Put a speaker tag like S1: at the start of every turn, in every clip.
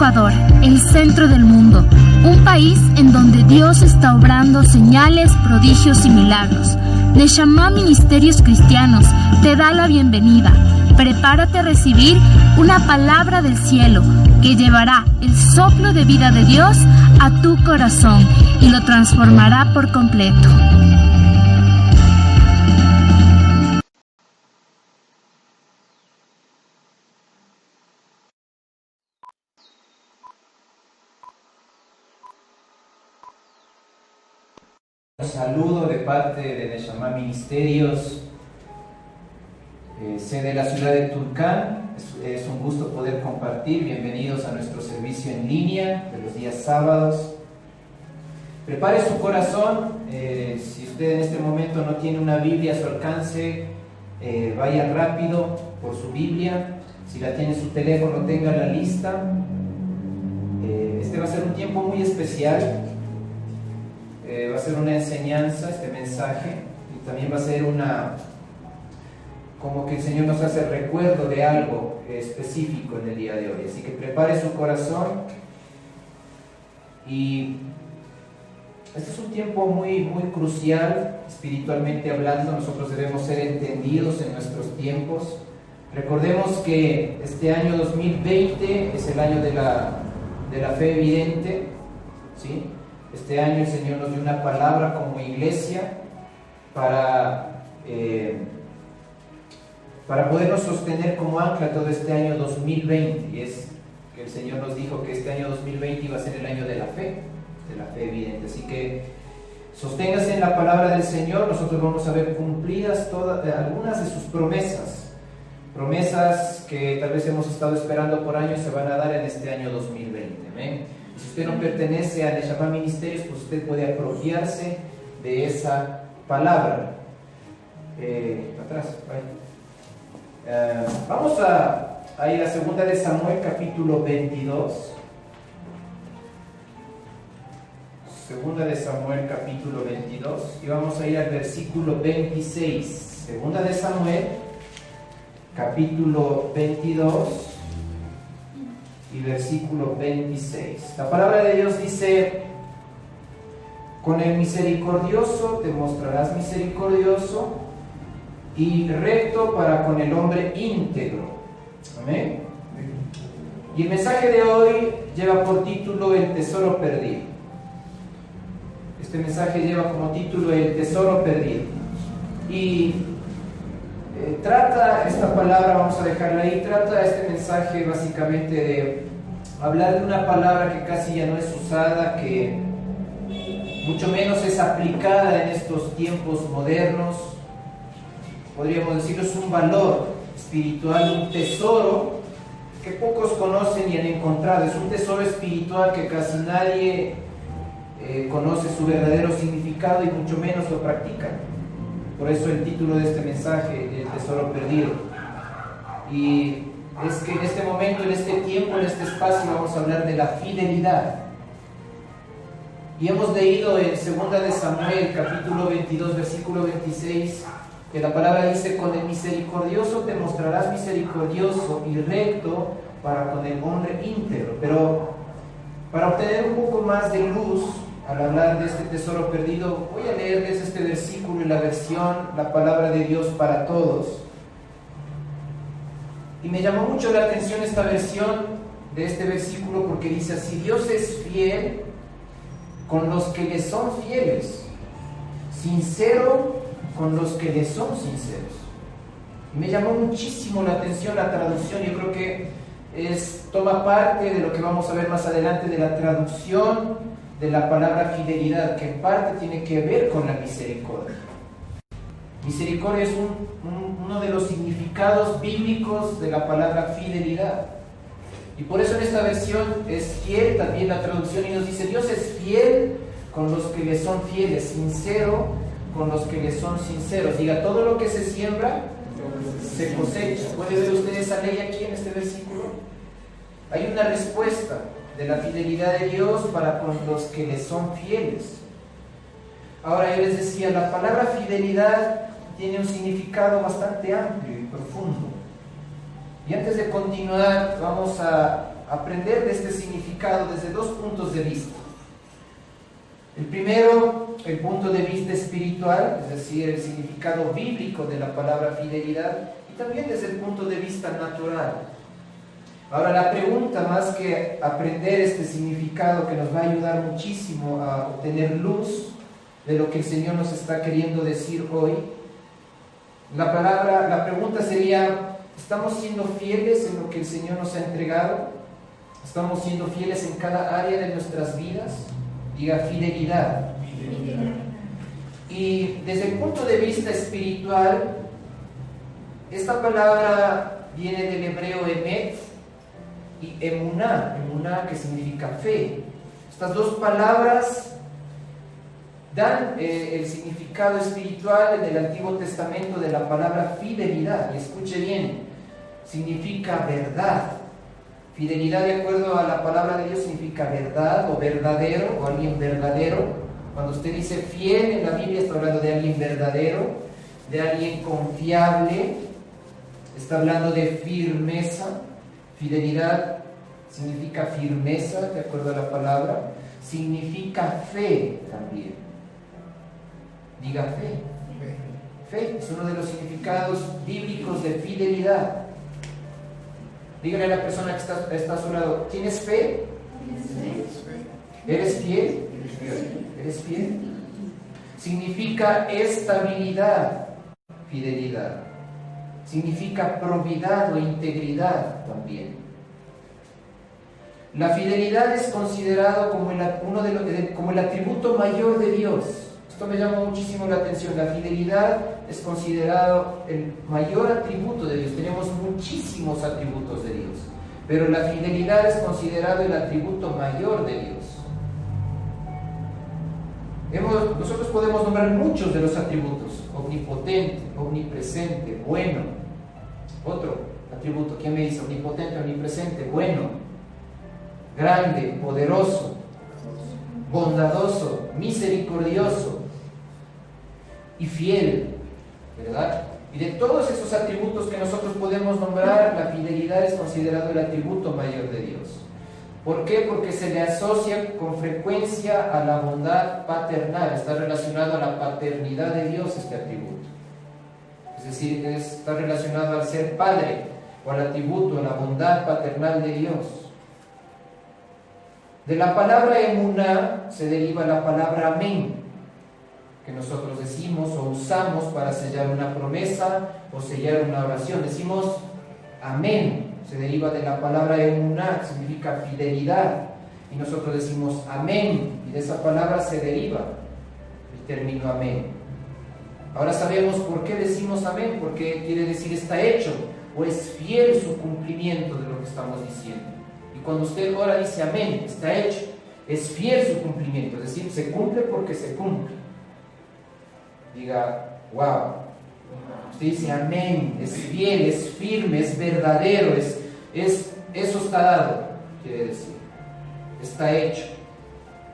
S1: Ecuador, el centro del mundo, un país en donde Dios está obrando señales, prodigios y milagros. Neshama Ministerios Cristianos te da la bienvenida. Prepárate a recibir una palabra del cielo que llevará el soplo de vida de Dios a tu corazón y lo transformará por completo.
S2: Un saludo de parte de Neshama Ministerios, sede de la ciudad de Tulcán. Es un gusto poder compartir. Bienvenidos a nuestro servicio en línea de los días sábados. Prepare su corazón. Si usted en este momento no tiene una Biblia a su alcance, vaya rápido por su Biblia. Si la tiene en su teléfono, tenga la lista. Este va a ser un tiempo muy especial. Va a ser una enseñanza, este mensaje, y también va a ser como que el Señor nos hace recuerdo de algo específico en el día de hoy. Así que prepare su corazón. Y este es un tiempo muy, muy crucial, espiritualmente hablando. Nosotros debemos ser entendidos en nuestros tiempos. Recordemos que este año 2020 es el año de la fe evidente, ¿sí? Este año el Señor nos dio una palabra como iglesia para podernos sostener como ancla todo este año 2020. Y es que el Señor nos dijo que este año 2020 iba a ser el año de la fe evidente. Así que sosténgase en la palabra del Señor. Nosotros vamos a ver cumplidas algunas de sus promesas que tal vez hemos estado esperando por años, se van a dar en este año 2020. Amén. Si usted no pertenece a Neshama Ministerios, pues usted puede apropiarse de esa palabra. Atrás, vamos a ir a 2 de Samuel, capítulo 22. 2 de Samuel, capítulo 22. Y vamos a ir al versículo 26. 2 de Samuel, capítulo 22. Y versículo 26. La palabra de Dios dice: con el misericordioso te mostrarás misericordioso y recto para con el hombre íntegro. Amén. Y el mensaje de hoy lleva por título El tesoro perdido. Este mensaje lleva como título El tesoro perdido. Y trata esta palabra, vamos a dejarla ahí, trata este mensaje básicamente de hablar de una palabra que casi ya no es usada, que mucho menos es aplicada en estos tiempos modernos. Podríamos decirlo, es un valor espiritual, un tesoro que pocos conocen y han encontrado. Es un tesoro espiritual que casi nadie conoce su verdadero significado y mucho menos lo practican. Por eso el título de este mensaje, El tesoro perdido. Y es que en este momento, en este tiempo, en este espacio vamos a hablar de la fidelidad. Y hemos leído en 2 de Samuel, capítulo 22, versículo 26, que la palabra dice: con el misericordioso te mostrarás misericordioso y recto para con el hombre íntegro. Pero para obtener un poco más de luz al hablar de este tesoro perdido, voy a leerles este versículo en la versión La Palabra de Dios para Todos. Y me llamó mucho la atención esta versión de este versículo porque dice así: Dios es fiel con los que le son fieles, sincero con los que le son sinceros. Y me llamó muchísimo la atención la traducción. Yo creo que toma parte de lo que vamos a ver más adelante, de la traducción de la palabra fidelidad, que en parte tiene que ver con la misericordia. Misericordia es uno de los significados bíblicos de la palabra fidelidad. Y por eso en esta versión es fiel también la traducción, y nos dice: Dios es fiel con los que le son fieles, sincero con los que le son sinceros. Diga: todo lo que se siembra se cosecha. ¿Puede ver usted esa ley aquí en este versículo? Hay una respuesta de la fidelidad de Dios para con los que le son fieles. Ahora, yo les decía, la palabra fidelidad tiene un significado bastante amplio y profundo. Y antes de continuar, vamos a aprender de este significado desde dos puntos de vista. El primero, el punto de vista espiritual, es decir, el significado bíblico de la palabra fidelidad, y también desde el punto de vista natural. Ahora, la pregunta, más que aprender este significado que nos va a ayudar muchísimo a obtener luz de lo que el Señor nos está queriendo decir hoy, la pregunta sería: ¿estamos siendo fieles en lo que el Señor nos ha entregado? ¿Estamos siendo fieles en cada área de nuestras vidas? Diga fidelidad. Y desde el punto de vista espiritual, esta palabra viene del hebreo emet y emuná, que significa fe. Estas dos palabras dan el significado espiritual en el Antiguo Testamento de la palabra fidelidad. Y escuche bien, significa verdad. Fidelidad, de acuerdo a la palabra de Dios, significa verdad o verdadero o alguien verdadero. Cuando usted dice fiel en la Biblia, está hablando de alguien verdadero, de alguien confiable, está hablando de firmeza. Fidelidad significa firmeza, de acuerdo a la palabra. Significa fe también. Diga fe. Fe es uno de los significados bíblicos de fidelidad. Dígale a la persona que está a su lado: ¿tienes fe? ¿Eres fiel? ¿Eres fiel? Significa estabilidad, fidelidad. Significa probidad o integridad también. La fidelidad es considerado como el atributo mayor de Dios. Esto me llama muchísimo la atención. La fidelidad es considerado el mayor atributo de Dios. Tenemos muchísimos atributos de Dios, pero la fidelidad es considerado el atributo mayor de Dios. Nosotros podemos nombrar muchos de los atributos: omnipotente, omnipresente, bueno. Otro atributo, ¿quién me dice? Omnipotente, omnipresente, bueno, grande, poderoso, bondadoso, misericordioso y fiel, ¿verdad? Y de todos esos atributos que nosotros podemos nombrar, la fidelidad es considerado el atributo mayor de Dios. ¿Por qué? Porque se le asocia con frecuencia a la bondad paternal. Está relacionado a la paternidad de Dios este atributo. Es decir, está relacionado al ser padre o al atributo, a la bondad paternal de Dios. De la palabra emuná se deriva la palabra amén, que nosotros decimos o usamos para sellar una promesa o sellar una oración. Decimos amén, se deriva de la palabra emuná, que significa fidelidad, y nosotros decimos amén, y de esa palabra se deriva el término amén. Ahora sabemos por qué decimos amén, porque quiere decir está hecho, o es fiel su cumplimiento de lo que estamos diciendo. Y cuando usted ora dice amén, está hecho, es fiel su cumplimiento, es decir, se cumple porque se cumple. Diga, wow. Usted dice amén, es fiel, es firme, es verdadero, eso está dado, quiere decir, está hecho.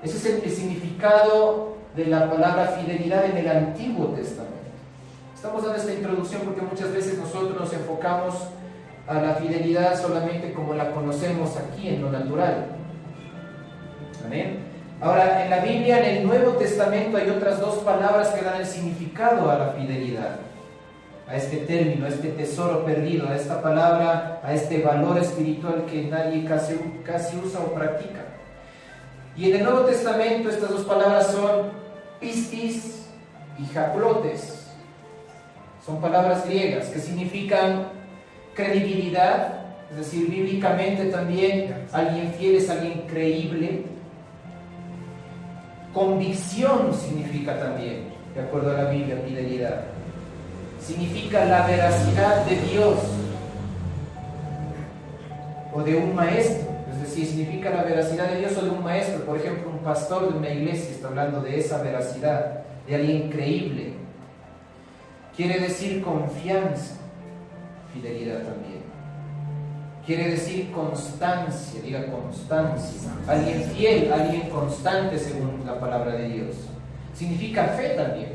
S2: Ese es el significado de la palabra fidelidad en el Antiguo Testamento. Estamos dando esta introducción porque muchas veces nosotros nos enfocamos a la fidelidad solamente como la conocemos aquí en lo natural. Amén. Ahora, en la Biblia, en el Nuevo Testamento, hay otras dos palabras que dan el significado a la fidelidad, a este término, a este tesoro perdido, a esta palabra, a este valor espiritual que nadie casi usa o practica. Y en el Nuevo Testamento estas dos palabras son pistis y japlotes. Son palabras griegas que significan credibilidad, es decir, bíblicamente también alguien fiel es alguien creíble. Convicción significa también, de acuerdo a la Biblia, fidelidad. Significa la veracidad de Dios o de un maestro, es decir, significa la veracidad de Dios o de un maestro. Por ejemplo, un pastor de una iglesia está hablando de esa veracidad, de alguien creíble. Quiere decir confianza, fidelidad también. Quiere decir constancia, diga constancia. Alguien fiel, alguien constante según la palabra de Dios. Significa fe también.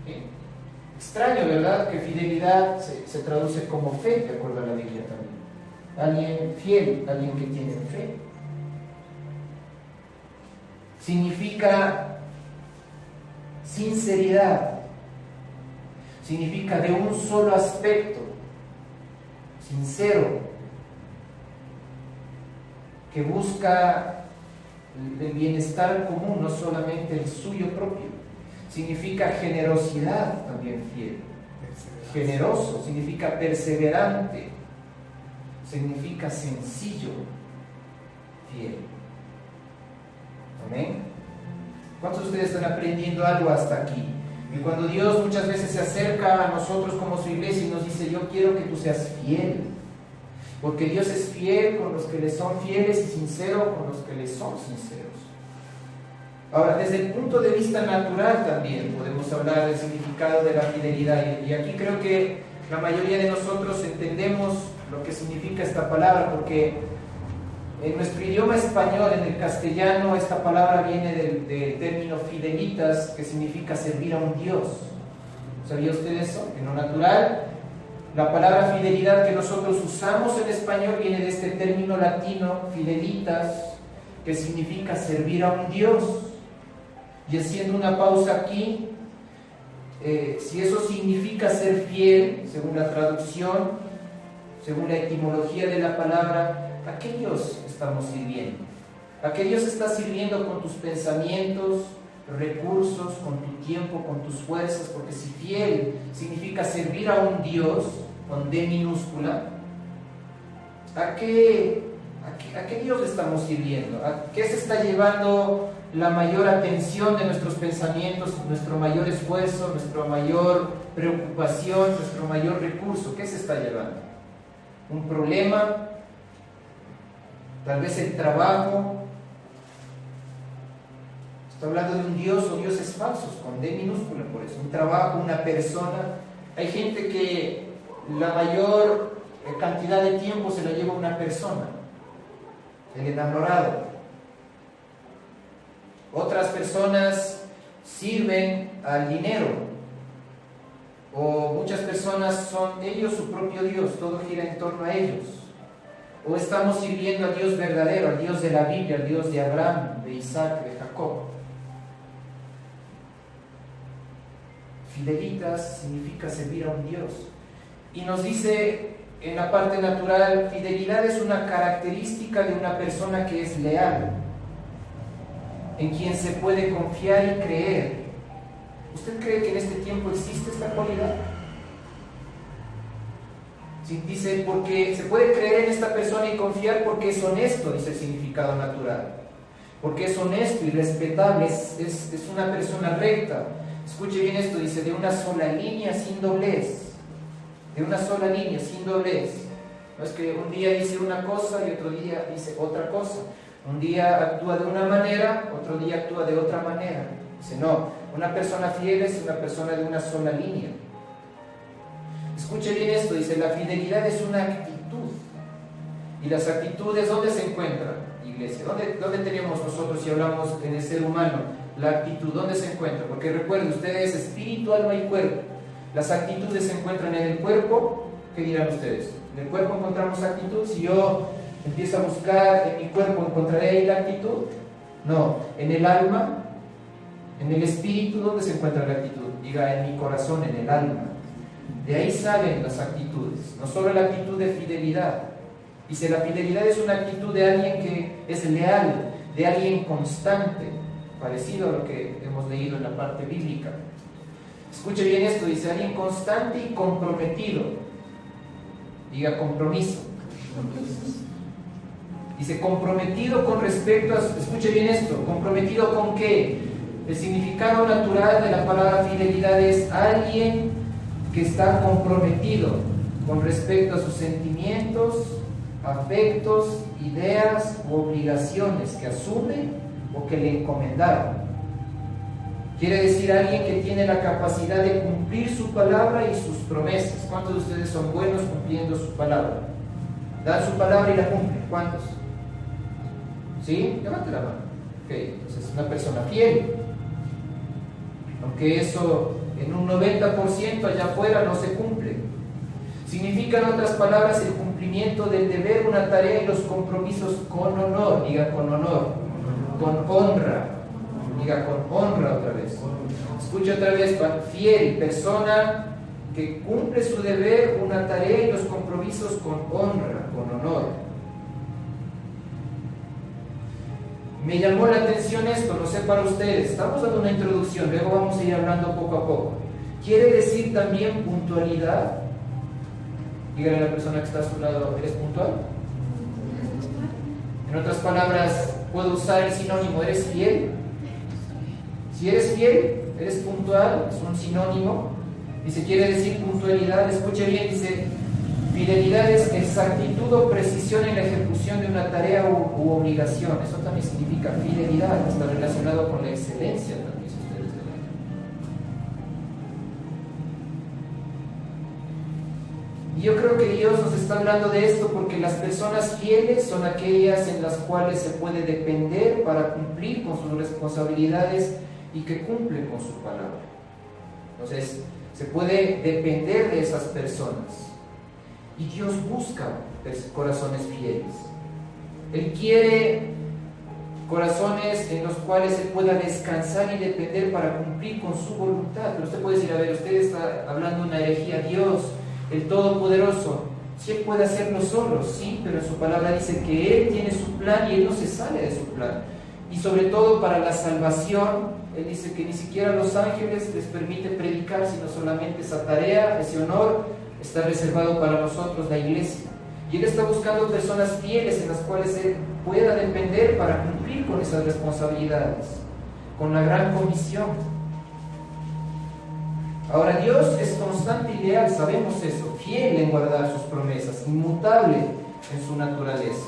S2: ¿Sí? Extraño, ¿verdad? Que fidelidad se traduce como fe, de acuerdo a la Biblia también. alguien fiel, alguien que tiene fe. Significa sinceridad, significa de un solo aspecto, sincero, que busca el bienestar común, no solamente el suyo propio. Significa generosidad, también fiel. Generoso significa perseverante, significa sencillo, fiel. Amén. ¿Cuántos de ustedes están aprendiendo algo hasta aquí? Y cuando Dios muchas veces se acerca a nosotros como su iglesia y nos dice: yo quiero que tú seas fiel, porque Dios es fiel con los que le son fieles y sincero con los que le son sinceros. Ahora, desde el punto de vista natural también podemos hablar del significado de la fidelidad, y aquí creo que la mayoría de nosotros entendemos lo que significa esta palabra, porque en nuestro idioma español, en el castellano, esta palabra viene del término fidelitas, que significa servir a un Dios. ¿Sabía usted eso? En lo natural, la palabra fidelidad que nosotros usamos en español viene de este término latino, fidelitas, que significa servir a un Dios. Y haciendo una pausa aquí, si eso significa ser fiel, según la traducción, según la etimología de la palabra, ¿a qué Dios estamos sirviendo? ¿A qué Dios estás sirviendo con tus pensamientos, recursos, con tu tiempo, con tus fuerzas? Porque si fiel significa servir a un Dios, con D minúscula, ¿a qué Dios le estamos sirviendo? ¿A qué se está llevando la mayor atención de nuestros pensamientos, nuestro mayor esfuerzo, nuestra mayor preocupación, nuestro mayor recurso? ¿Qué se está llevando? ¿Un problema? Tal vez el trabajo. Está hablando de un Dios o dioses falsos, con D minúscula por eso. Un trabajo, una persona. Hay gente que la mayor cantidad de tiempo se la lleva una persona, el enamorado. Otras personas sirven al dinero, o muchas personas son ellos su propio Dios, todo gira en torno a ellos. O estamos sirviendo al Dios verdadero, al Dios de la Biblia, al Dios de Abraham, de Isaac, de Jacob. Fidelitas significa servir a un Dios. Y nos dice en la parte natural, fidelidad es una característica de una persona que es leal, en quien se puede confiar y creer. ¿Usted cree que en este tiempo existe esta cualidad? Dice, porque se puede creer en esta persona y confiar porque es honesto, dice el significado natural. Porque es honesto y respetable, es una persona recta. Escuche bien esto, dice, de una sola línea sin doblez. De una sola línea sin doblez. No es que un día dice una cosa y otro día dice otra cosa. Un día actúa de una manera, otro día actúa de otra manera. Dice, no, una persona fiel es una persona de una sola línea. Escuche bien esto, dice, la fidelidad es una actitud. ¿Y las actitudes dónde se encuentran, iglesia? ¿Dónde tenemos nosotros, si hablamos en el ser humano, la actitud? ¿Dónde se encuentra? Porque recuerden, ustedes espíritu, alma y cuerpo. Las actitudes se encuentran en el cuerpo. ¿Qué dirán ustedes? En el cuerpo encontramos actitud. Si yo empiezo a buscar en mi cuerpo, ¿encontraré ahí la actitud? No. En el alma, en el espíritu, ¿dónde se encuentra la actitud? Diga, en mi corazón, en el alma. De ahí salen las actitudes, no solo la actitud de fidelidad. Dice, la fidelidad es una actitud de alguien que es leal, de alguien constante, parecido a lo que hemos leído en la parte bíblica. Escuche bien esto, dice, alguien constante y comprometido. Diga, compromiso. Dice, comprometido con respecto a... Escuche bien esto, ¿comprometido con qué? El significado natural de la palabra fidelidad es alguien que está comprometido con respecto a sus sentimientos, afectos, ideas u obligaciones que asume o que le encomendaron. Quiere decir alguien que tiene la capacidad de cumplir su palabra y sus promesas. ¿Cuántos de ustedes son buenos cumpliendo su palabra? Dan su palabra y la cumplen. ¿Cuántos? ¿Sí? Levante la mano. Ok, entonces es una persona fiel. Aunque eso en un 90% allá afuera no se cumple. Significa en otras palabras el cumplimiento cumplimiento del deber, una tarea y los compromisos con honor, diga con honor, con honra, diga con honra otra vez. Escucha otra vez, fiel, persona que cumple su deber, una tarea y los compromisos con honra, con honor. Me llamó la atención esto, no sé para ustedes, estamos dando una introducción, luego vamos a ir hablando poco a poco. ¿Quiere decir también puntualidad? Dígale a la persona que está a su lado, ¿eres puntual? En otras palabras, puedo usar el sinónimo, ¿eres fiel? Si eres fiel, eres puntual, es un sinónimo. Y se quiere decir puntualidad, escuche bien, dice, fidelidad es exactitud o precisión en la ejecución de una tarea u obligación. Eso también significa fidelidad, está relacionado con la excelencia también. Y yo creo que Dios nos está hablando de esto porque las personas fieles son aquellas en las cuales se puede depender para cumplir con sus responsabilidades y que cumplen con su palabra. Entonces, se puede depender de esas personas. Y Dios busca corazones fieles. Él quiere corazones en los cuales se pueda descansar y depender para cumplir con su voluntad. Pero usted puede decir, a ver, usted está hablando una herejía. Dios, el Todopoderoso, si Él puede hacerlo solo, sí, pero en su palabra dice que Él tiene su plan y Él no se sale de su plan. Y sobre todo para la salvación, Él dice que ni siquiera los ángeles les permite predicar, sino solamente esa tarea, ese honor, está reservado para nosotros, la iglesia. Y Él está buscando personas fieles en las cuales Él pueda depender para cumplir con esas responsabilidades, con la gran comisión. Ahora, Dios es constante y leal, sabemos eso, fiel en guardar sus promesas, inmutable en su naturaleza.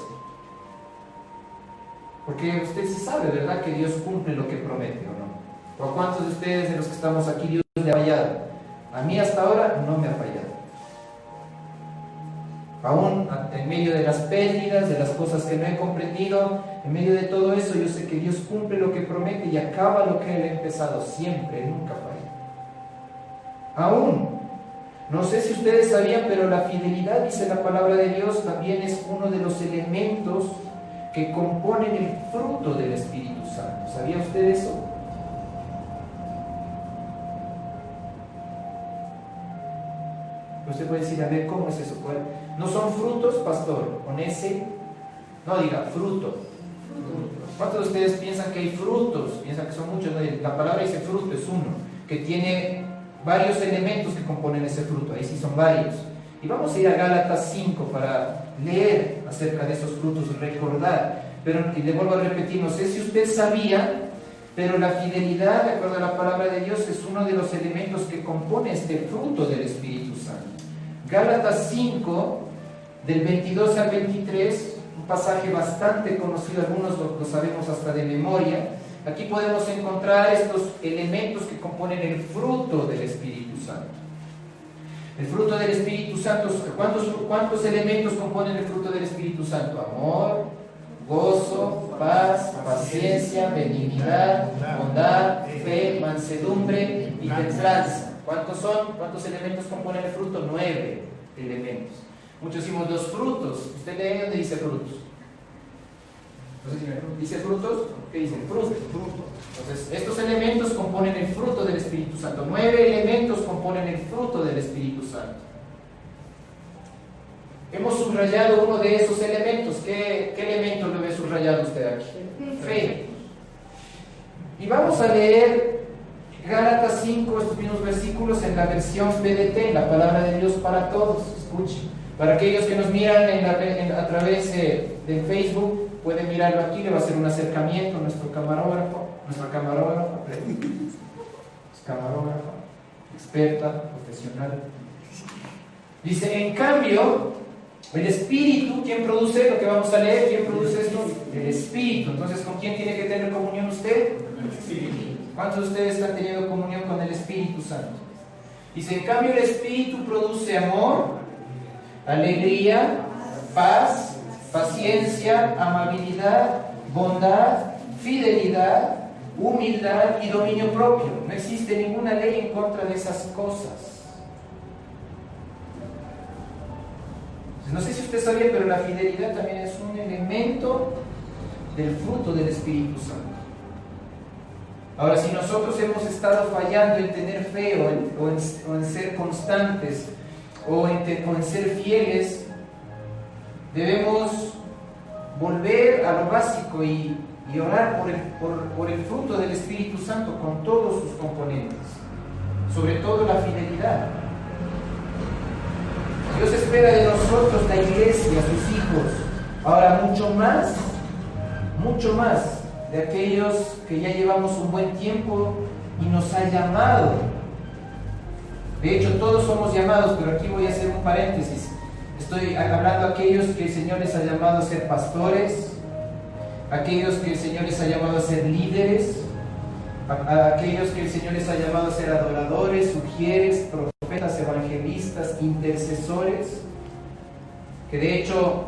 S2: Porque usted sí sabe, ¿verdad?, que Dios cumple lo que promete, ¿o no? ¿O a cuántos de ustedes, de los que estamos aquí, Dios le ha fallado? A mí hasta ahora no me ha fallado. Aún en medio de las pérdidas, de las cosas que no he comprendido, en medio de todo eso, yo sé que Dios cumple lo que promete y acaba lo que Él ha empezado, siempre, nunca falla. Aún, no sé si ustedes sabían, pero la fidelidad, dice la palabra de Dios, también es uno de los elementos que componen el fruto del Espíritu Santo. ¿Sabía usted eso? Usted puede decir, a ver, ¿cómo es eso? ¿No son frutos, pastor? ¿Con ese? No, diga, fruto. ¿Cuántos de ustedes piensan que hay frutos? Piensan que son muchos. La palabra dice fruto, es uno, que tiene varios elementos que componen ese fruto. Ahí sí son varios. Y vamos a ir a Gálatas 5 para leer acerca de esos frutos, recordar. Pero, y le vuelvo a repetir, no sé si usted sabía, pero la fidelidad, de acuerdo a la palabra de Dios, es uno de los elementos que compone este fruto del Espíritu Santo. Gálatas 5, del 22 al 23, un pasaje bastante conocido, algunos lo sabemos hasta de memoria. Aquí podemos encontrar estos elementos que componen el fruto del Espíritu Santo. El fruto del Espíritu Santo, ¿cuántos elementos componen el fruto del Espíritu Santo? Amor, gozo, paz, paciencia, benignidad, bondad, fe, mansedumbre y templanza. ¿Cuántos son? ¿Cuántos elementos componen el fruto? 9 elementos. Muchos decimos los frutos. ¿Usted lee dónde dice frutos? ¿Dice frutos? ¿Qué dicen? Frutos. Entonces, estos elementos componen el fruto del Espíritu Santo. 9 elementos componen el fruto del Espíritu Santo. Hemos subrayado uno de esos elementos. ¿Qué elemento lo ve subrayado usted aquí? Fe. Y vamos a leer Gálatas 5, estos mismos versículos en la versión PDT, la palabra de Dios para todos. Escuchen. Para aquellos que nos miran a través de Facebook, pueden mirarlo aquí, le va a hacer un acercamiento a nuestra camarógrafa, experta, profesional. Dice, en cambio, el Espíritu, ¿quién produce lo que vamos a leer? ¿Quién produce esto? El Espíritu. Entonces, ¿con quién tiene que tener comunión usted? El Espíritu. ¿Cuántos de ustedes están teniendo comunión con el Espíritu Santo? Dice, en cambio, el Espíritu produce amor, alegría, paz, paciencia, amabilidad, bondad, fidelidad, humildad y dominio propio. No existe ninguna ley en contra de esas cosas. No sé si usted sabía, pero la fidelidad también es un elemento del fruto del Espíritu Santo. Ahora, si nosotros hemos estado fallando en tener fe o en ser constantes o en ser fieles, debemos volver a lo básico y orar por el fruto del Espíritu Santo con todos sus componentes, sobre todo la fidelidad. Dios espera de nosotros, la iglesia, sus hijos, ahora mucho más de aquellos que ya llevamos un buen tiempo y nos ha llamado. De hecho, todos somos llamados, pero aquí voy a hacer un paréntesis. Estoy hablando de aquellos que el Señor les ha llamado a ser pastores, aquellos que el Señor les ha llamado a ser líderes, a aquellos que el Señor les ha llamado a ser adoradores, sugieres, profetas, evangelistas, intercesores, que de hecho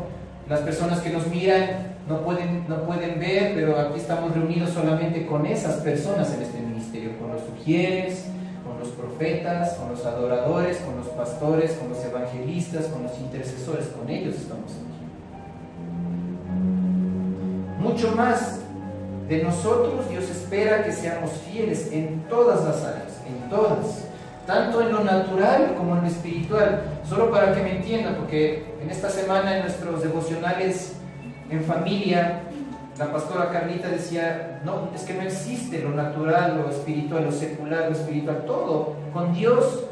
S2: las personas que nos miran no pueden ver, pero aquí estamos reunidos solamente con esas personas en este ministerio, con los sugieres, con los profetas, con los adoradores, con los pastores, con los evangelistas, con los intercesores, con ellos estamos aquí. Mucho más de nosotros, Dios espera que seamos fieles en todas las áreas, en todas, tanto en lo natural como en lo espiritual. Solo para que me entiendan, porque en esta semana en nuestros devocionales en familia, la pastora Carlita decía, no, es que no existe lo natural, lo espiritual, lo secular, lo espiritual, todo con Dios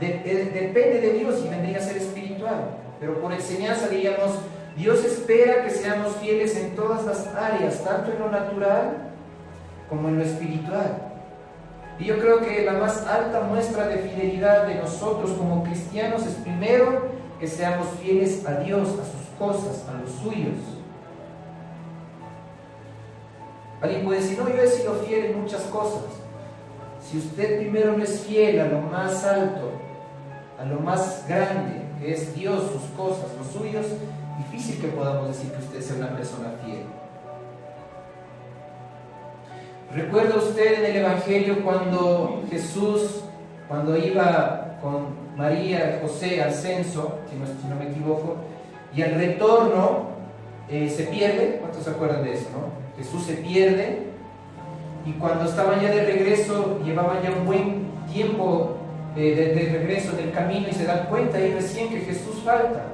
S2: depende de Dios y vendría a ser espiritual. Pero por enseñanza diríamos, Dios espera que seamos fieles en todas las áreas, tanto en lo natural como en lo espiritual. Y yo creo que la más alta muestra de fidelidad de nosotros como cristianos es primero que seamos fieles a Dios, a sus cosas, a los suyos. Alguien puede decir, no, yo he sido fiel en muchas cosas. Si usted primero no es fiel a lo más alto, a lo más grande, que es Dios, sus cosas, los suyos, difícil que podamos decir que usted sea una persona fiel. ¿Recuerda usted en el Evangelio cuando Jesús, cuando iba con María y José al censo, si no me equivoco, y al retorno se pierde? ¿Cuántos se acuerdan de eso, no? Jesús se pierde, y cuando estaban ya de regreso, llevaban ya un buen tiempo de regreso en el camino, y se dan cuenta y recién que Jesús falta.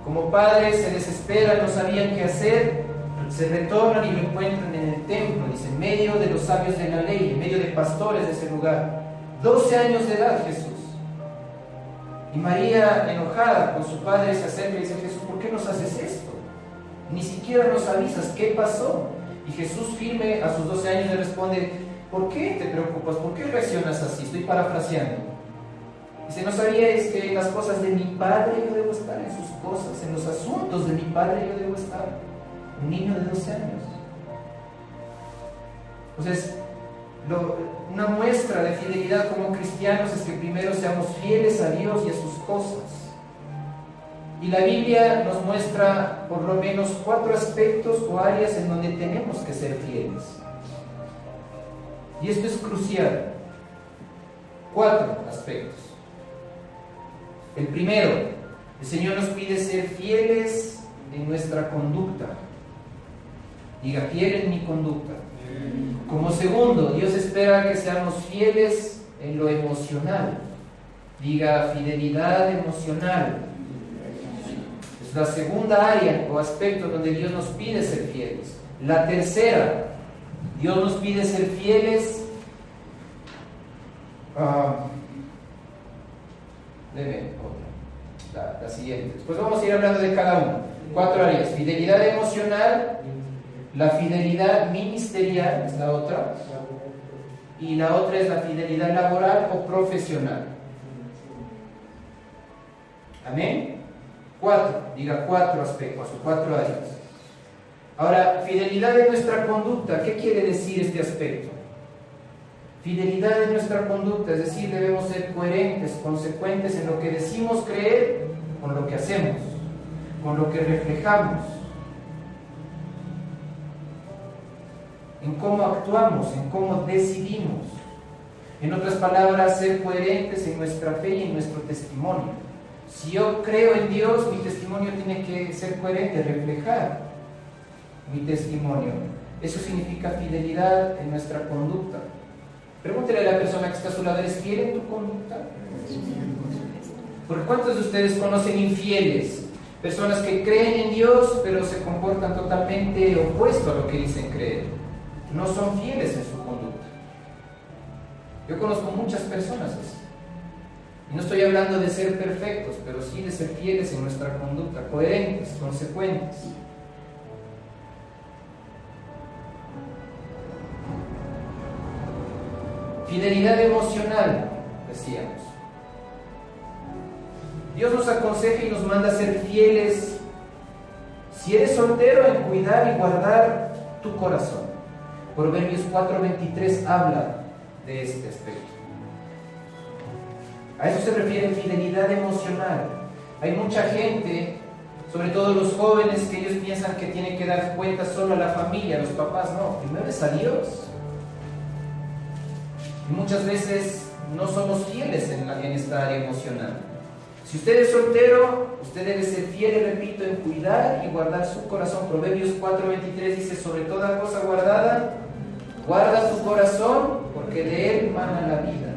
S2: Como padres se desesperan, no sabían qué hacer, se retornan y lo encuentran en el templo, dice, en medio de los sabios de la ley, en medio de pastores de ese lugar. 12 años de edad Jesús. Y María, enojada con su padre, se acerca y dice, Jesús, ¿por qué nos haces esto? Ni siquiera nos avisas, ¿qué pasó? Y Jesús, firme a sus 12 años, le responde, ¿por qué te preocupas? ¿Por qué reaccionas así? Estoy parafraseando. Dice, ¿no sabíais que en las cosas de mi Padre yo debo estar? En sus cosas, en los asuntos de mi Padre yo debo estar. Un niño de 12 años. Entonces, una muestra de fidelidad como cristianos es que primero seamos fieles a Dios y a sus cosas. Y la Biblia nos muestra por lo menos 4 aspectos o áreas en donde tenemos que ser fieles. Y esto es crucial. 4 aspectos. El primero, el Señor nos pide ser fieles en nuestra conducta. Diga, fiel en mi conducta. Como segundo, Dios espera que seamos fieles en lo emocional. Diga, fidelidad emocional. Es la segunda área o aspecto donde Dios nos pide ser fieles. La tercera, Dios nos pide ser fieles. La siguiente. Después vamos a ir hablando de cada uno. 4 áreas. Fidelidad emocional, la fidelidad ministerial es la otra, y la otra es la fidelidad laboral o profesional. Amén. 4, diga 4 aspectos o 4 áreas. Ahora, fidelidad en nuestra conducta, ¿qué quiere decir este aspecto? Fidelidad en nuestra conducta, es decir, debemos ser coherentes, consecuentes en lo que decimos creer, con lo que hacemos, con lo que reflejamos, en cómo actuamos, en cómo decidimos. En otras palabras, ser coherentes en nuestra fe y en nuestro testimonio. Si yo creo en Dios, mi testimonio tiene que ser coherente, reflejar mi testimonio. Eso significa fidelidad en nuestra conducta. Pregúntele a la persona que está a su lado, ¿eres fiel en tu conducta? Porque ¿cuántos de ustedes conocen infieles? Personas que creen en Dios, pero se comportan totalmente opuesto a lo que dicen creer. No son fieles en su conducta. Yo conozco muchas personas así. Y no estoy hablando de ser perfectos, pero sí de ser fieles en nuestra conducta, coherentes, consecuentes. Fidelidad emocional, decíamos. Dios nos aconseja y nos manda a ser fieles, si eres soltero, en cuidar y guardar tu corazón. Proverbios 4:23 habla de este aspecto. A eso se refiere fidelidad emocional. Hay mucha gente, sobre todo los jóvenes, que ellos piensan que tienen que dar cuenta solo a la familia, a los papás. No, primero es a Dios. Y muchas veces no somos fieles en esta área emocional. Si usted es soltero, usted debe ser fiel, repito, en cuidar y guardar su corazón. Proverbios 4:23 dice, sobre toda cosa guardada, guarda tu corazón, porque de él mana la vida.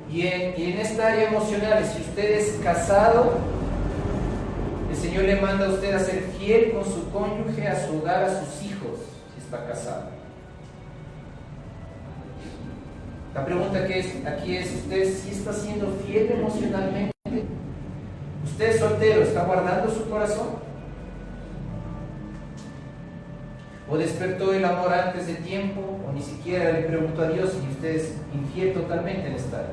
S2: Y en esta área emocional, si usted es casado, el Señor le manda a usted a ser fiel con su cónyuge, a su hogar, a sus hijos, si está casado. La pregunta que es aquí es, ¿usted sí está siendo fiel emocionalmente? ¿Usted es soltero, está guardando su corazón? ¿O despertó el amor antes de tiempo? ¿O ni siquiera le preguntó a Dios si usted es infiel totalmente en esta área?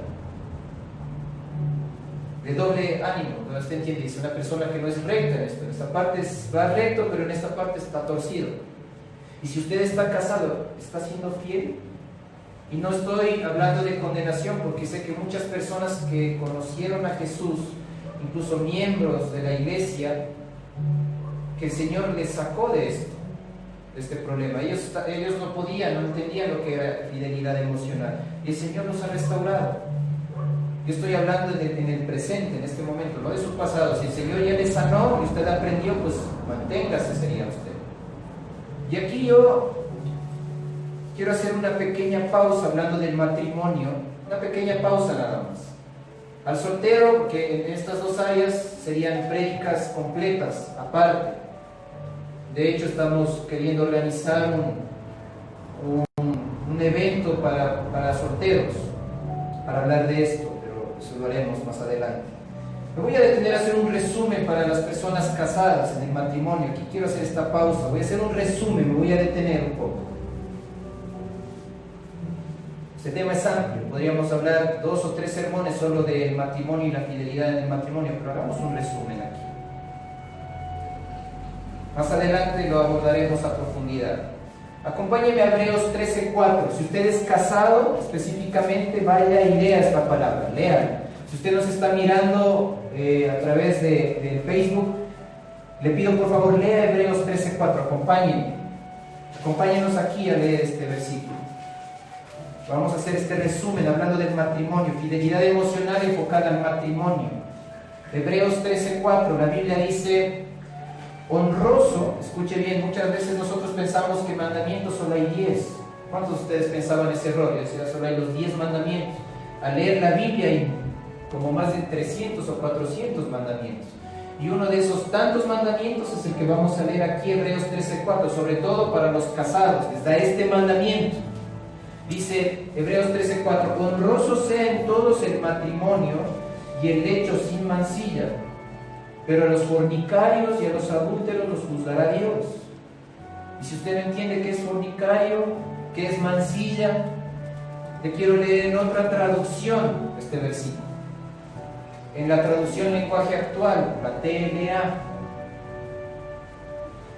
S2: De doble ánimo, ¿no? Usted entiende, dice una persona que no es recta en esto. En esta parte va recto, pero en esta parte está torcido. Y si usted está casado, ¿está siendo fiel? Y no estoy hablando de condenación, porque sé que muchas personas que conocieron a Jesús, incluso miembros de la iglesia, que el Señor les sacó de esto, de este problema. Ellos no podían, no entendían lo que era fidelidad emocional. Y el Señor los ha restaurado. Yo estoy hablando en el presente, en este momento, no de su pasado. Si el Señor ya le sanó y usted aprendió, pues manténgase, sería usted. Y aquí yo quiero hacer una pequeña pausa hablando del matrimonio, una pequeña pausa nada más. Al soltero, porque en estas dos áreas serían prédicas completas, aparte. De hecho, estamos queriendo organizar un evento para solteros, para hablar de esto, pero eso lo haremos más adelante. Me voy a detener a hacer un resumen para las personas casadas en el matrimonio. Aquí quiero hacer esta pausa, voy a hacer un resumen, me voy a detener un poco. Este tema es amplio, podríamos hablar 2 o 3 sermones solo del matrimonio y la fidelidad en el matrimonio, pero hagamos un resumen aquí. Más adelante lo abordaremos a profundidad. Acompáñeme a Hebreos 13:4. Si usted es casado, específicamente, vaya y lea esta palabra, léala. Si usted nos está mirando a través de Facebook, le pido por favor, lea Hebreos 13:4, acompáñenos aquí a leer este versículo. Vamos a hacer este resumen hablando del matrimonio, fidelidad emocional enfocada al matrimonio. Hebreos 13:4, la Biblia dice, honroso, escuche bien, muchas veces nosotros pensamos que mandamientos solo hay 10. ¿Cuántos de ustedes pensaban ese error? O sea, solo hay los 10 mandamientos. Al leer la Biblia hay como más de 300 o 400 mandamientos. Y uno de esos tantos mandamientos es el que vamos a leer aquí, Hebreos 13:4, sobre todo para los casados, les da este mandamiento. Dice Hebreos 13:4, honroso sea en todos el matrimonio y el lecho sin mancilla, pero a los fornicarios y a los adúlteros los juzgará Dios. Y si usted no entiende qué es fornicario, qué es mancilla, le quiero leer en otra traducción este versículo. En la traducción lenguaje actual, la TLA.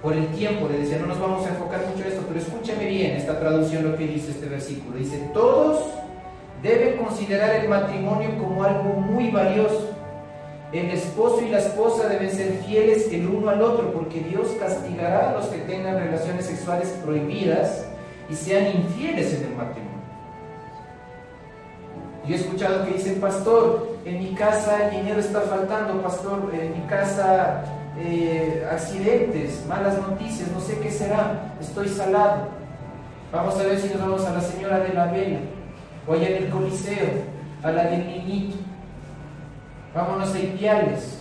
S2: Por el tiempo, le decía, no nos vamos a enfocar mucho en esto, pero escúcheme bien esta traducción, lo que dice este versículo. Dice, todos deben considerar el matrimonio como algo muy valioso. El esposo y la esposa deben ser fieles el uno al otro, porque Dios castigará a los que tengan relaciones sexuales prohibidas y sean infieles en el matrimonio. Yo he escuchado que dicen, pastor, en mi casa el dinero está faltando, pastor, en mi casa accidentes, malas noticias, no sé qué será, estoy salado. Vamos a ver si nos vamos a la señora de la vela, o allá en el Coliseo, a la del niñito. Vámonos a Ipiales.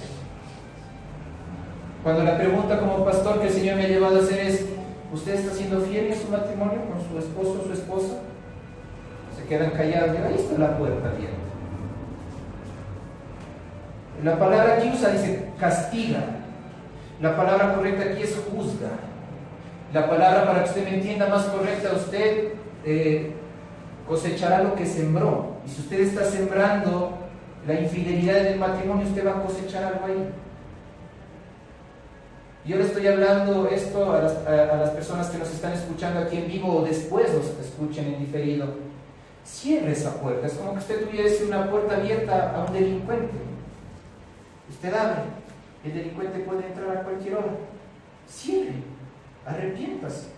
S2: Cuando la pregunta como pastor que el Señor me ha llevado a hacer es, ¿usted está siendo fiel en su matrimonio con su esposo o su esposa? Se quedan callados, y ahí está la puerta abierta. La palabra que usa dice castiga. La palabra correcta aquí es juzga. La palabra, para que usted me entienda más correcta, usted cosechará lo que sembró. Y si usted está sembrando la infidelidad en el matrimonio, usted va a cosechar algo ahí. Yo le estoy hablando esto a las personas que nos están escuchando aquí en vivo o después nos escuchen en diferido. Cierre esa puerta. Es como que usted tuviese una puerta abierta a un delincuente. Usted abre, el delincuente puede entrar a cualquier hora. Cierre, arrepiéntase.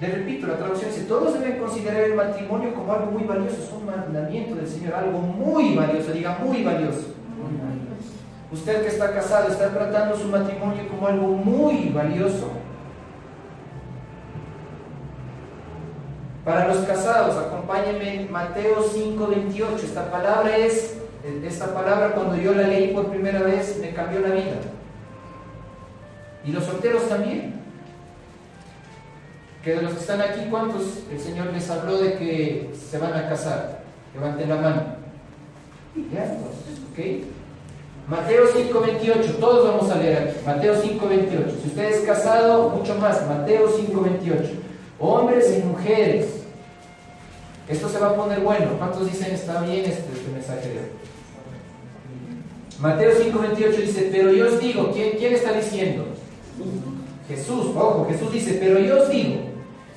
S2: Le repito, la traducción dice, todos deben considerar el matrimonio como algo muy valioso. Es un mandamiento del Señor, algo muy valioso, diga muy valioso. Muy valioso. Usted que está casado, ¿está tratando su matrimonio como algo muy valioso? Para los casados, acompáñenme en Mateo 5:28. Esta palabra cuando yo la leí por primera vez me cambió la vida. Y los solteros también. Que de los que están aquí, ¿cuántos el Señor les habló de que se van a casar? Levanten la mano. Ya, entonces, ¿ok? Mateo 5:28, todos vamos a leer aquí. Mateo 5:28. Si usted es casado, mucho más. Mateo 5:28. Hombres y mujeres. Esto se va a poner bueno. ¿Cuántos dicen está bien este mensaje de hoy? Mateo 5:28 dice, pero yo os digo, ¿quién está diciendo? Jesús, ojo, Jesús dice, pero yo os digo,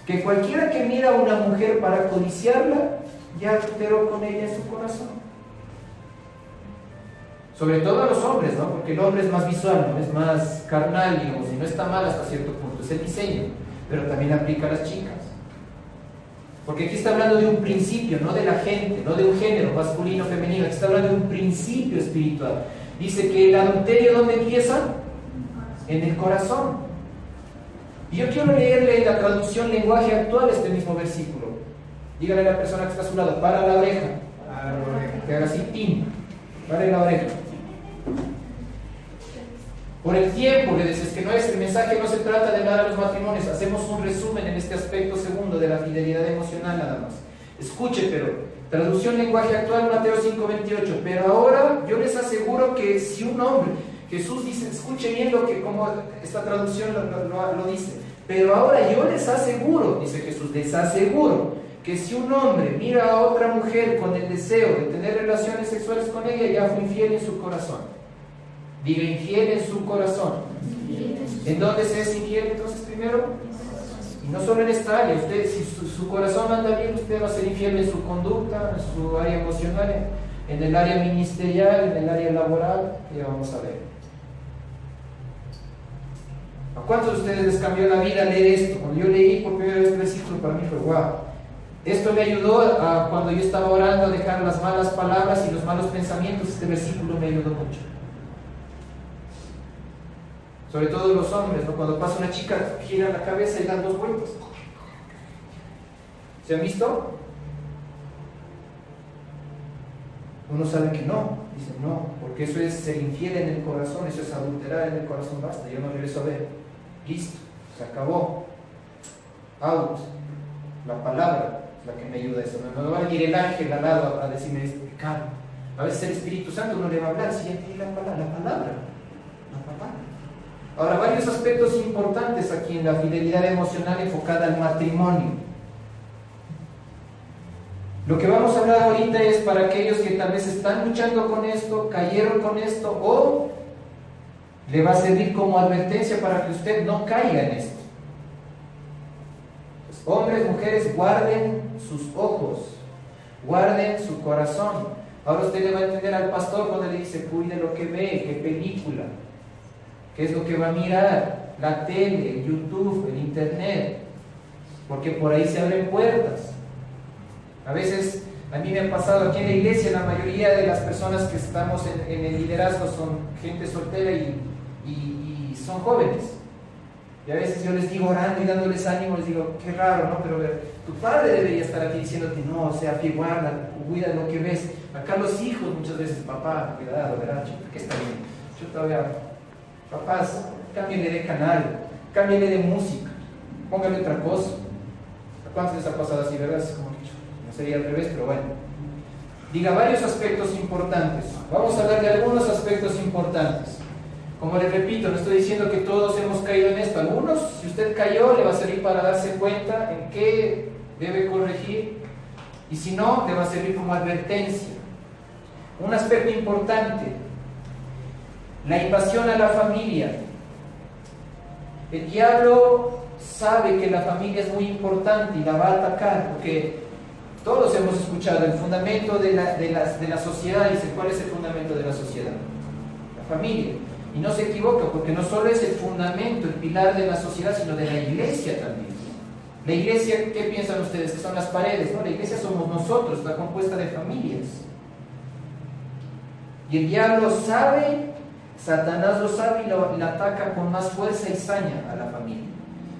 S2: que cualquiera que mira a una mujer para codiciarla, ya adulteró con ella en su corazón. Sobre todo a los hombres, ¿no? Porque el hombre es más visual, ¿no? Es más carnal, digamos, y no está mal hasta cierto punto, es el diseño, pero también aplica a las chicas. Porque aquí está hablando de un principio, no de la gente, no de un género masculino o femenino, aquí está hablando de un principio espiritual. Dice que el adulterio, ¿dónde empieza? En el corazón. Y yo quiero leerle la traducción lenguaje actual este mismo versículo. Dígale a la persona que está a su lado, para la oreja. Que haga así, pim, para la oreja. Por el tiempo, le dices que no es, el mensaje no se trata de nada de los matrimonios, hacemos un resumen en este aspecto segundo de la fidelidad emocional nada más. Escuche, pero, traducción lenguaje actual, Mateo 5:28, pero ahora yo les aseguro que si un hombre, Jesús dice, escuche bien lo que, como esta traducción lo dice, pero ahora yo les aseguro, dice Jesús, les aseguro, que si un hombre mira a otra mujer con el deseo de tener relaciones sexuales con ella, ya fue infiel en su corazón. Diga infiel en su corazón. ¿En dónde se es infiel entonces primero? Y no solo en esta área. Usted, si su corazón anda bien, usted va a ser infiel en su conducta, en su área emocional, en el área ministerial, en el área laboral. Ya vamos a ver. ¿A cuántos de ustedes les cambió la vida leer esto? Cuando yo leí por primera vez el versículo, para mí fue wow. Esto me ayudó a, cuando yo estaba orando, a dejar las malas palabras y los malos pensamientos. Este versículo me ayudó mucho. Sobre todo los hombres, ¿no? Cuando pasa una chica, gira la cabeza y dan dos vueltas. ¿Se han visto? Uno sabe que no, dice no, porque eso es ser infiel en el corazón, eso es adulterar en el corazón, basta, yo no regreso a ver. Listo, se acabó. Out. La palabra es la que me ayuda a eso. No va a venir el ángel al lado a decirme es pecado. A veces el Espíritu Santo no le va a hablar, si ya tiene la palabra. Ahora, varios aspectos importantes aquí en la fidelidad emocional enfocada al matrimonio. Lo que vamos a hablar ahorita es para aquellos que tal vez están luchando con esto, cayeron con esto, o le va a servir como advertencia para que usted no caiga en esto. Pues, hombres, mujeres, guarden sus ojos, guarden su corazón. Ahora usted le va a entender al pastor cuando le dice, cuide lo que ve, qué película. ¿Qué es lo que va a mirar? La tele, el YouTube, el internet, porque por ahí se abren puertas. A veces A mí me ha pasado aquí en la iglesia, la mayoría de las personas que estamos en el liderazgo son gente soltera y son jóvenes. Y a veces yo les digo orando y dándoles ánimo, les digo, qué raro, ¿no? Pero tu padre debería estar aquí diciéndote, no, o sea, que guarda, cuida lo que ves. Acá los hijos muchas veces, papá, cuidado, ¿verdad? ¿Qué está bien? Yo todavía, papás, cámbienle de canal, cámbienle de música, pónganle otra cosa. ¿A cuántos les ha pasado así, verdad? Es como dicho, no sería al revés, pero bueno. Diga varios aspectos importantes. Vamos a hablar de algunos aspectos importantes. Como les repito, no estoy diciendo que todos hemos caído en esto. Algunos, si usted cayó, le va a servir para darse cuenta en qué debe corregir, y si no, le va a servir como advertencia. Un aspecto importante: la invasión a la familia. El diablo sabe que la familia es muy importante y la va a atacar, porque todos hemos escuchado el fundamento de la sociedad. Dice, ¿cuál es el fundamento de la sociedad? La familia. Y no se equivoca, porque no solo es el fundamento, el pilar de la sociedad, sino de la iglesia también. La iglesia, ¿qué piensan ustedes? Que son las paredes, ¿no? La iglesia somos nosotros, está compuesta de familias. Y el diablo sabe, Satanás lo sabe y lo ataca con más fuerza y saña a la familia.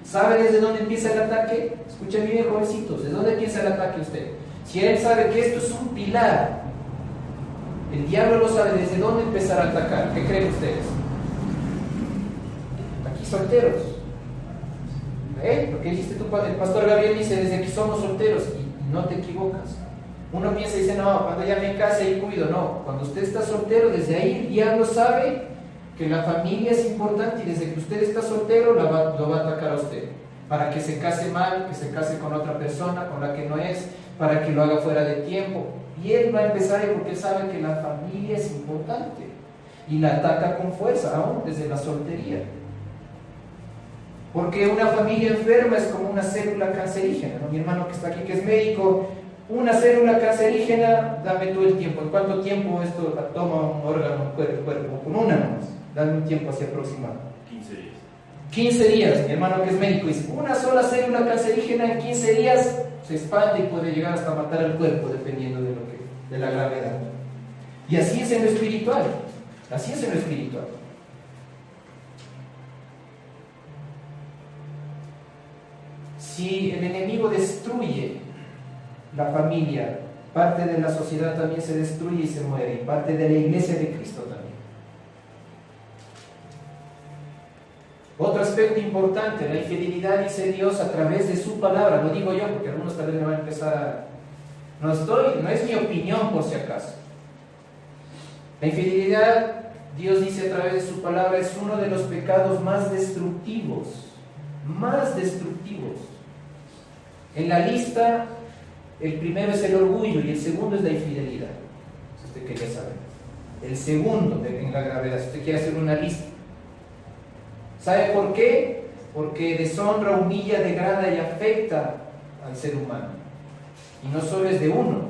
S2: ¿Sabe desde dónde empieza el ataque? Escuchen bien, jovencitos, ¿desde dónde empieza el ataque usted? Si él sabe que esto es un pilar, el diablo lo sabe desde dónde empezar a atacar. ¿Qué creen ustedes? Aquí solteros. Lo que dijiste tú, el pastor Gabriel dice, desde que somos solteros, y no te equivocas. Uno piensa y dice, no, cuando ya me case y cuido. No, cuando usted está soltero, desde ahí el diablo sabe que la familia es importante, y desde que usted está soltero lo va a atacar a usted, para que se case mal, que se case con otra persona, con la que no es, para que lo haga fuera de tiempo. Y él va a empezar ahí porque él sabe que la familia es importante y la ataca con fuerza, aún desde la soltería. Porque una familia enferma es como una célula cancerígena, ¿no? Mi hermano que está aquí, que es médico, una célula cancerígena, dame tú el tiempo. ¿En cuánto tiempo esto toma un órgano, el cuerpo? Con una nomás, dame un tiempo así aproximado.
S3: 15 días.
S2: 15 días, mi hermano que es médico dice, una sola célula cancerígena en 15 días se expande y puede llegar hasta matar al cuerpo, dependiendo de la gravedad. Y así es en lo espiritual, así es en lo espiritual. Si el enemigo destruye la familia, parte de la sociedad también se destruye y se muere, y parte de la iglesia de Cristo también. Otro aspecto importante, la infidelidad, dice Dios a través de su palabra. Lo digo yo porque algunos tal vez me van a empezar a... No es mi opinión por si acaso. La infidelidad, Dios dice a través de su palabra, es uno de los pecados más destructivos. Más destructivos. En la lista, el primero es el orgullo y el segundo es la infidelidad. Si usted quería saber. El segundo en la gravedad, si usted quiere hacer una lista. ¿Sabe por qué? Porque deshonra, humilla, degrada y afecta al ser humano. Y no solo es de uno,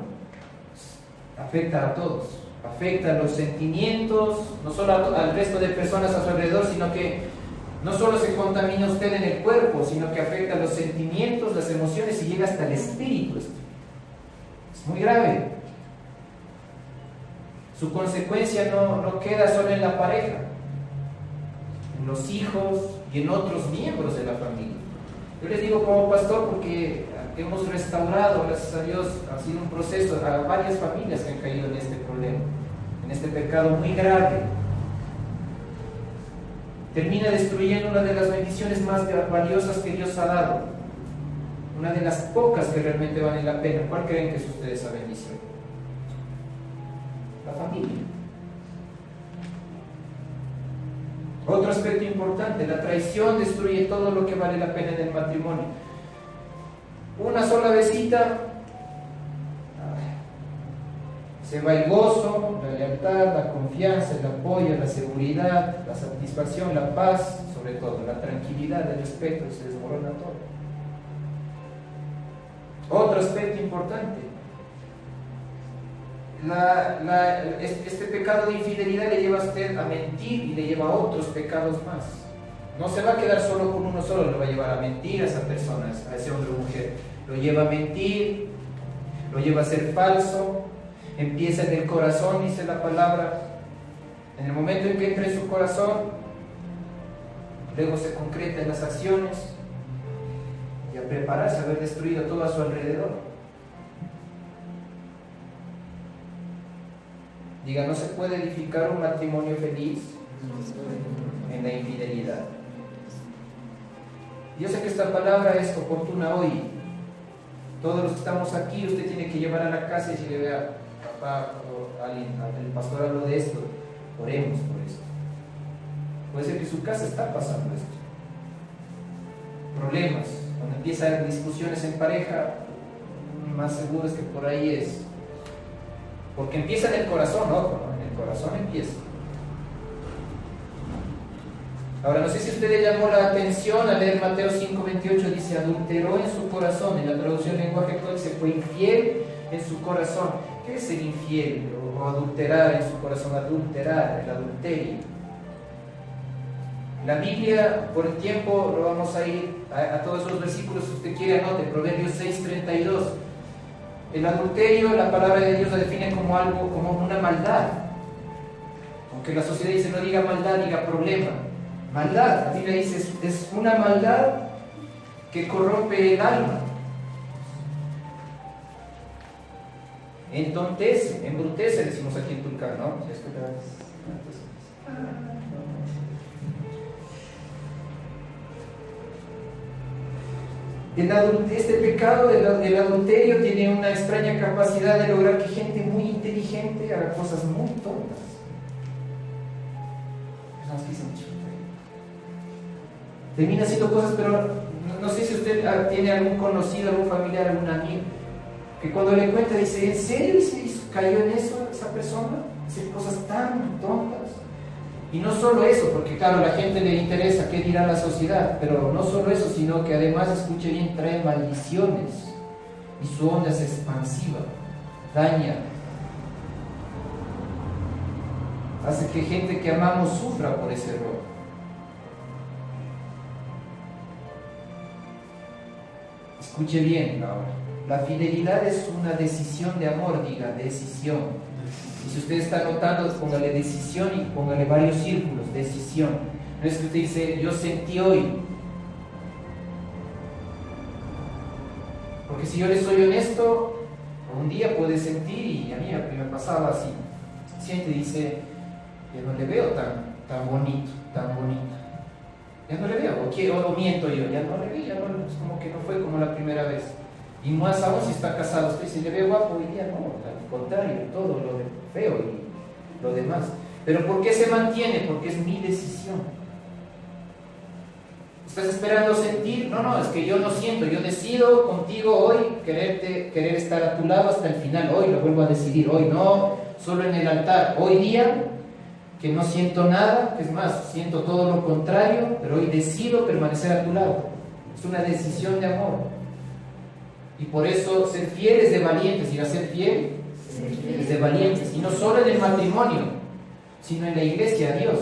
S2: afecta a todos. Afecta a los sentimientos, no solo al resto de personas a su alrededor, sino que no solo se contamina usted en el cuerpo, sino que afecta a los sentimientos, las emociones y llega hasta el espíritu. Es muy grave. Su consecuencia no queda solo en la pareja, en los hijos y en otros miembros de la familia. Yo les digo como pastor porque hemos restaurado, gracias a Dios, ha sido un proceso a varias familias que han caído en este problema, en este pecado muy grave. Termina destruyendo una de las bendiciones más valiosas que Dios ha dado, una de las pocas que realmente valen la pena. ¿Cuál creen que es usted esa bendición? La familia. Otro aspecto importante, la traición destruye todo lo que vale la pena en el matrimonio. Una sola besita, se va el gozo, la lealtad, la confianza, el apoyo, la seguridad, la satisfacción, la paz, sobre todo, la tranquilidad, el respeto, y se desmorona todo. Otro aspecto importante, este pecado de infidelidad le lleva a usted a mentir y le lleva a otros pecados más. No se va a quedar solo con uno solo, lo va a llevar a mentir a esa persona, a ese hombre o mujer. Lo lleva a mentir, lo lleva a ser falso. Empieza en el corazón, dice la palabra. En el momento en que entra en su corazón, luego se concreta en las acciones y a prepararse a haber destruido todo a su alrededor. Diga, no se puede edificar un matrimonio feliz en la infidelidad. Yo sé que esta palabra es oportuna hoy. Todos los que estamos aquí, usted tiene que llevar a la casa y decirle, vea, papá, el pastor habló de esto, oremos por esto. Puede ser que en su casa está pasando esto. Problemas, cuando empieza a haber discusiones en pareja, más seguro es que por ahí es. Porque empieza en el corazón, ojo, ¿no? En el corazón empieza. Ahora, no sé si usted le llamó la atención al leer Mateo 5:28, dice, adulteró en su corazón. En la traducción lenguaje actual se fue infiel en su corazón. ¿Qué es ser infiel o adulterar en su corazón? Adulterar, el adulterio. La Biblia, por el tiempo, lo vamos a ir a todos esos versículos, si usted quiere anote, Proverbios 6:32. El adulterio, la palabra de Dios la define como algo, como una maldad. Aunque la sociedad dice, no diga maldad, diga problema. Maldad, la Biblia dice, es una maldad que corrompe el alma. Entontece, embrutece, decimos aquí en Tulcán, ¿no? Este pecado del adulterio tiene una extraña capacidad de lograr que gente muy inteligente haga cosas muy tontas. Personas que dicen, termina haciendo cosas, pero no sé si usted tiene algún conocido, algún familiar, algún amigo, que cuando le cuenta dice, ¿en serio cayó en eso esa persona? Hacer cosas tan tontas. Y no solo eso, porque claro, a la gente le interesa qué dirá la sociedad, pero no solo eso, sino que además, escuche bien, trae maldiciones y su onda es expansiva, daña, hace que gente que amamos sufra por ese error. Escuche bien ahora, la fidelidad es una decisión de amor, diga, decisión. Y si usted está anotando, póngale decisión y póngale varios círculos, decisión. No es que usted dice, yo sentí hoy. Porque si yo le soy honesto, un día puede sentir, y a mí me pasaba así, siente y dice, ya no le veo tan bonito, tan bonita. Ya no le veo, o miento yo, ya no le vi, ya no, es como que no fue como la primera vez. Y más aún si está casado, usted dice, le veo guapo hoy día, no, al contrario, todo lo feo y lo demás. Pero ¿por qué se mantiene? Porque es mi decisión. ¿Estás esperando sentir? No, es que yo no siento, yo decido contigo hoy querer estar a tu lado hasta el final, hoy lo vuelvo a decidir, hoy no, solo en el altar, hoy día que no siento nada, es más, siento todo lo contrario, pero hoy decido permanecer a tu lado. Es una decisión de amor. Y por eso ser fiel es de valientes, y a ser fiel es de valientes. Y no solo en el matrimonio, sino en la iglesia, a Dios.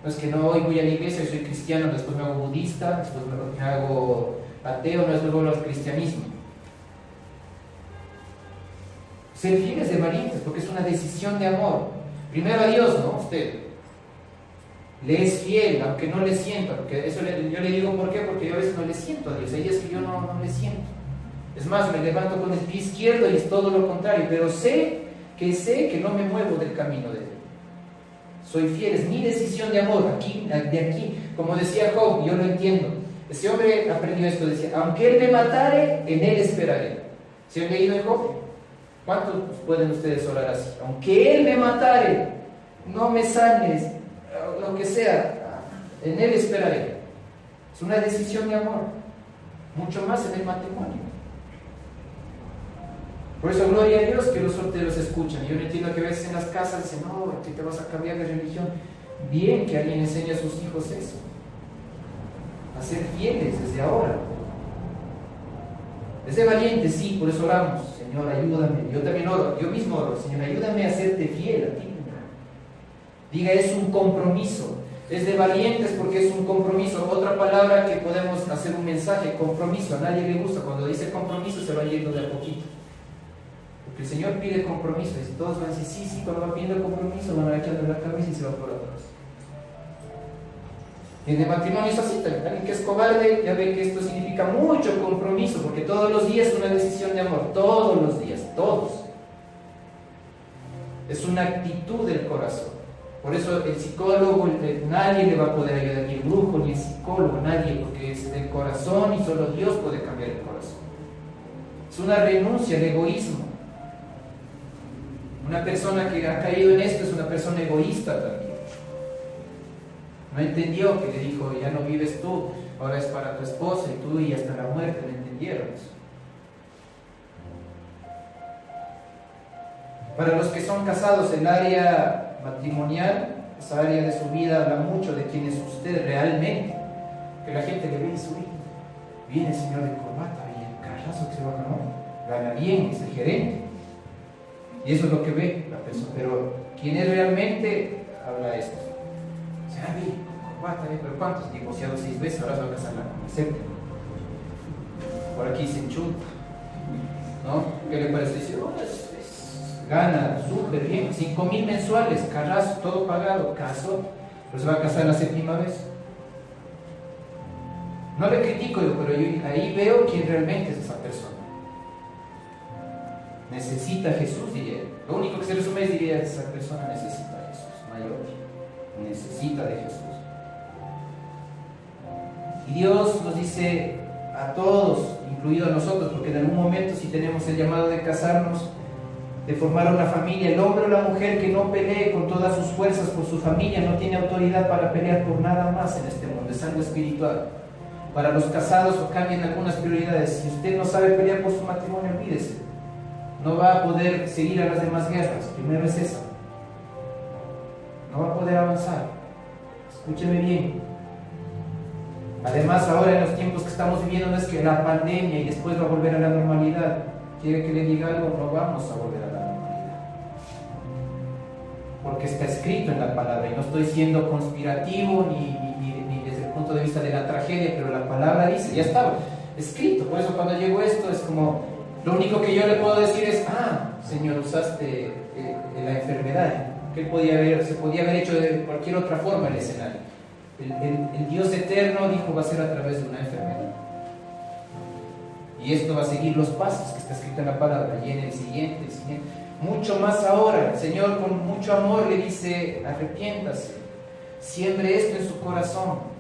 S2: No es que no, hoy voy a la iglesia y soy cristiano, después me hago budista, después me hago ateo, no es luego el cristianismo. Ser fiel es de valientes, porque es una decisión de amor. Primero a Dios, ¿no? Usted le es fiel, aunque no le sienta, porque eso yo le digo ¿por qué? Porque yo a veces no le siento a Dios, hay días que yo no le siento. Es más, me levanto con el pie izquierdo y es todo lo contrario, pero sé que no me muevo del camino de Él. Soy fiel, es mi decisión de amor, de aquí, como decía Job, yo lo entiendo. Ese hombre aprendió esto, decía, aunque Él me matare, en Él esperaré. ¿Se han leído en Job? ¿Cuántos pueden ustedes orar así? Aunque Él me matare, no me sanes, lo que sea, en Él esperaré. Es una decisión de amor, mucho más en el matrimonio. Por eso gloria a Dios que los solteros escuchan. Yo no entiendo que a veces en las casas dicen, no, que te vas a cambiar de religión. Bien que alguien enseñe a sus hijos eso, a ser fieles desde ahora. Es de valiente, sí, por eso oramos. Señor, ayúdame. Yo también oro, yo mismo oro. Señor, ayúdame a serte fiel a ti. Diga, es un compromiso. Es de valientes porque es un compromiso. Otra palabra que podemos hacer un mensaje, compromiso. A nadie le gusta. Cuando dice compromiso se va yendo de a poquito. Porque el Señor pide compromiso. Y todos van a decir sí, cuando va pidiendo compromiso van a echarle la cabeza y se va por atrás. Y en el matrimonio es así también. Alguien que es cobarde ya ve que esto significa mucho compromiso, porque todos los días es una decisión de amor. Todos los días, todos. Es una actitud del corazón. Por eso el psicólogo, nadie le va a poder ayudar, ni el brujo, ni el psicólogo, nadie, porque es del corazón y solo Dios puede cambiar el corazón. Es una renuncia al egoísmo. Una persona que ha caído en esto es una persona egoísta también. No entendió que le dijo, ya no vives tú, ahora es para tu esposa y tú y hasta la muerte. No entendieron eso. Para los que son casados, el área matrimonial, esa área de su vida habla mucho de quién es usted realmente. Que la gente le ve en su vida. Viene el señor de corbata, viene el carrazo que se va a ganar, gana bien, es el gerente. Y eso es lo que ve la persona. Pero quién es realmente, habla esto. O sea, bien, con corbata, bien, pero ¿cuántos? Divorciado 6 veces, ahora se va a casar con la séptima. Por aquí se enchunta, ¿no? ¿Qué le parece? Dice, gana súper bien, 5,000 mensuales, carrazo, todo pagado, caso, pero se va a casar la séptima vez. No le critico, pero yo ahí veo quién realmente es esa persona. Necesita a Jesús, diría. Lo único que se resume es, diría, esa persona necesita a Jesús, mayor, necesita de Jesús. Y Dios nos dice a todos, incluido a nosotros, porque en algún momento si tenemos el llamado de casarnos, de formar una familia, el hombre o la mujer que no pelee con todas sus fuerzas por su familia no tiene autoridad para pelear por nada más en este mundo, es algo espiritual. Para los casados o cambien algunas prioridades. Si usted no sabe pelear por su matrimonio, olvídese, no va a poder seguir a las demás guerras. Primero es esa, no va a poder avanzar. Escúcheme bien. Además, ahora en los tiempos que estamos viviendo, no es que la pandemia y después va a volver a la normalidad. Quiere que le diga algo, no vamos a volver a la normalidad, porque está escrito en la palabra, y no estoy siendo conspirativo ni desde el punto de vista de la tragedia, pero la palabra dice, ya estaba escrito. Por eso cuando llegó esto es como, lo único que yo le puedo decir es, Señor, usaste la enfermedad, que se podía haber hecho de cualquier otra forma el escenario. El Dios eterno dijo, va a ser a través de una enfermedad. Y esto va a seguir los pasos que está escrito en la palabra, y en el siguiente. Mucho más ahora, el Señor con mucho amor le dice, arrepiéntase, siembre esto en su corazón.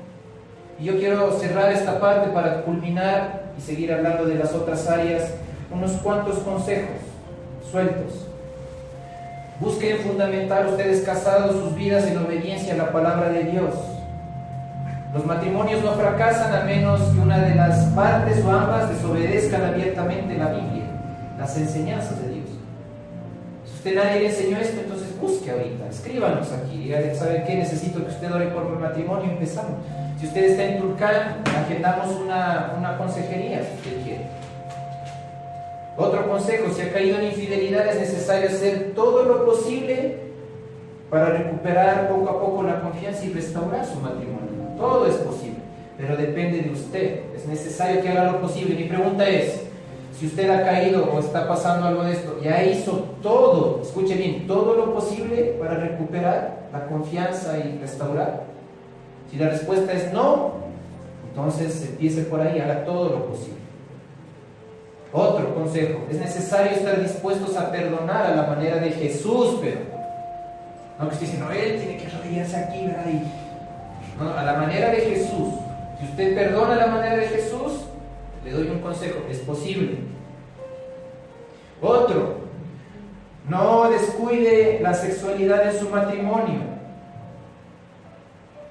S2: Y yo quiero cerrar esta parte para culminar y seguir hablando de las otras áreas, unos cuantos consejos sueltos. Busquen fundamentar ustedes casados sus vidas en obediencia a la palabra de Dios. Los matrimonios no fracasan a menos que una de las partes o ambas desobedezcan abiertamente la Biblia, las enseñanzas de Dios. Si usted nadie le enseñó esto, entonces busque ahorita, escríbanos aquí, dígale, ¿sabe qué? Necesito que usted ore por mi matrimonio, empezamos. Si usted está en Tulcán, agendamos una consejería, si usted quiere. Otro consejo, si ha caído en infidelidad, es necesario hacer todo lo posible para recuperar poco a poco la confianza y restaurar su matrimonio. Todo es posible, pero depende de usted. Es necesario que haga lo posible. Mi pregunta es, si usted ha caído o está pasando algo de esto, ya hizo todo, escuche bien, todo lo posible para recuperar la confianza y restaurar. Si la respuesta es no, entonces empiece por ahí, haga todo lo posible. Otro consejo, es necesario estar dispuestos a perdonar a la manera de Jesús, pero no que usted dice, no, él tiene que arrodillarse aquí, ¿verdad? No, a la manera de Jesús. Si usted perdona a la manera de Jesús, le doy un consejo, es posible. Otro, no descuide la sexualidad en su matrimonio.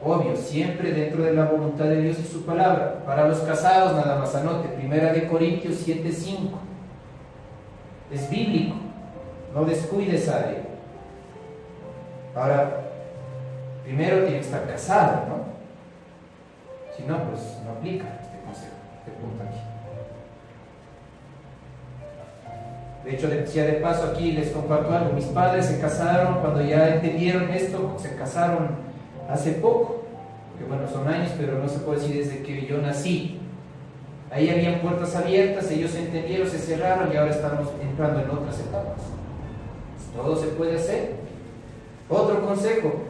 S2: Obvio, siempre dentro de la voluntad de Dios y su palabra. Para los casados, nada más anote, 1 Corintios 7:5. Es bíblico, no descuide esa área. Ahora, primero tiene que estar casado, ¿no? Si no, pues no aplica este consejo, este punto aquí. De hecho, decía de paso aquí, les comparto algo. Mis padres se casaron cuando ya entendieron esto, se casaron hace poco. que bueno, son años, pero no se puede decir desde que yo nací. Ahí habían puertas abiertas, ellos se entendieron, se cerraron y ahora estamos entrando en otras etapas. Todo se puede hacer. Otro consejo: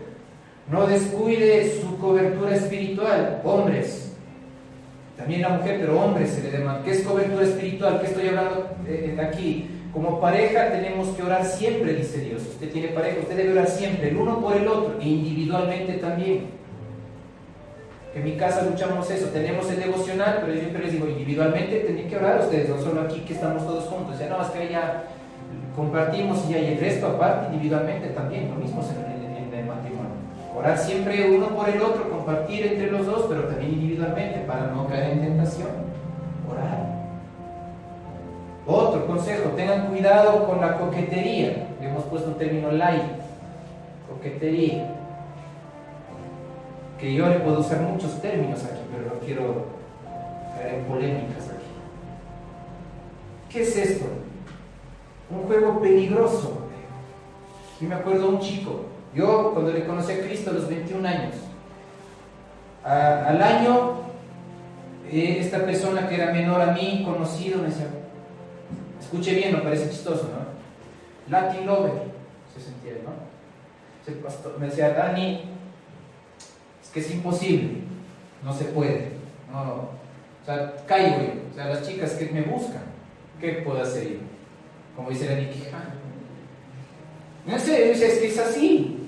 S2: no descuide su cobertura espiritual. Hombres, también la mujer, pero hombres se le demanda. ¿Qué es cobertura espiritual? ¿Qué estoy hablando aquí? Como pareja tenemos que orar siempre, dice Dios. Usted tiene pareja, usted debe orar siempre, el uno por el otro, e individualmente también. En mi casa luchamos eso, tenemos el devocional, pero yo siempre les digo, individualmente tienen que orar ustedes, no solo aquí que estamos todos juntos. Ya no, es que ya compartimos y el resto aparte, individualmente también, lo mismo en el matrimonio. Orar siempre uno por el otro, compartir entre los dos, pero también individualmente, para no caer en tentación. Orar. Otro consejo: tengan cuidado con la coquetería. Le hemos puesto un término light, coquetería, que yo le puedo usar muchos términos aquí, pero no quiero caer en polémicas aquí. ¿Qué es esto? Un juego peligroso. Yo me acuerdo de un chico, yo cuando le conocí a Cristo a los 21 años, al año, esta persona que era menor a mí, conocido, me decía, escuche bien, me parece chistoso, ¿no? Latin lover, se sentía, ¿no? Me decía, Dani, es que es imposible, no se puede, no, o sea, caigo yo, o sea, las chicas que me buscan, ¿qué puedo hacer yo? Como dice la Nikki, no sé, es que es así.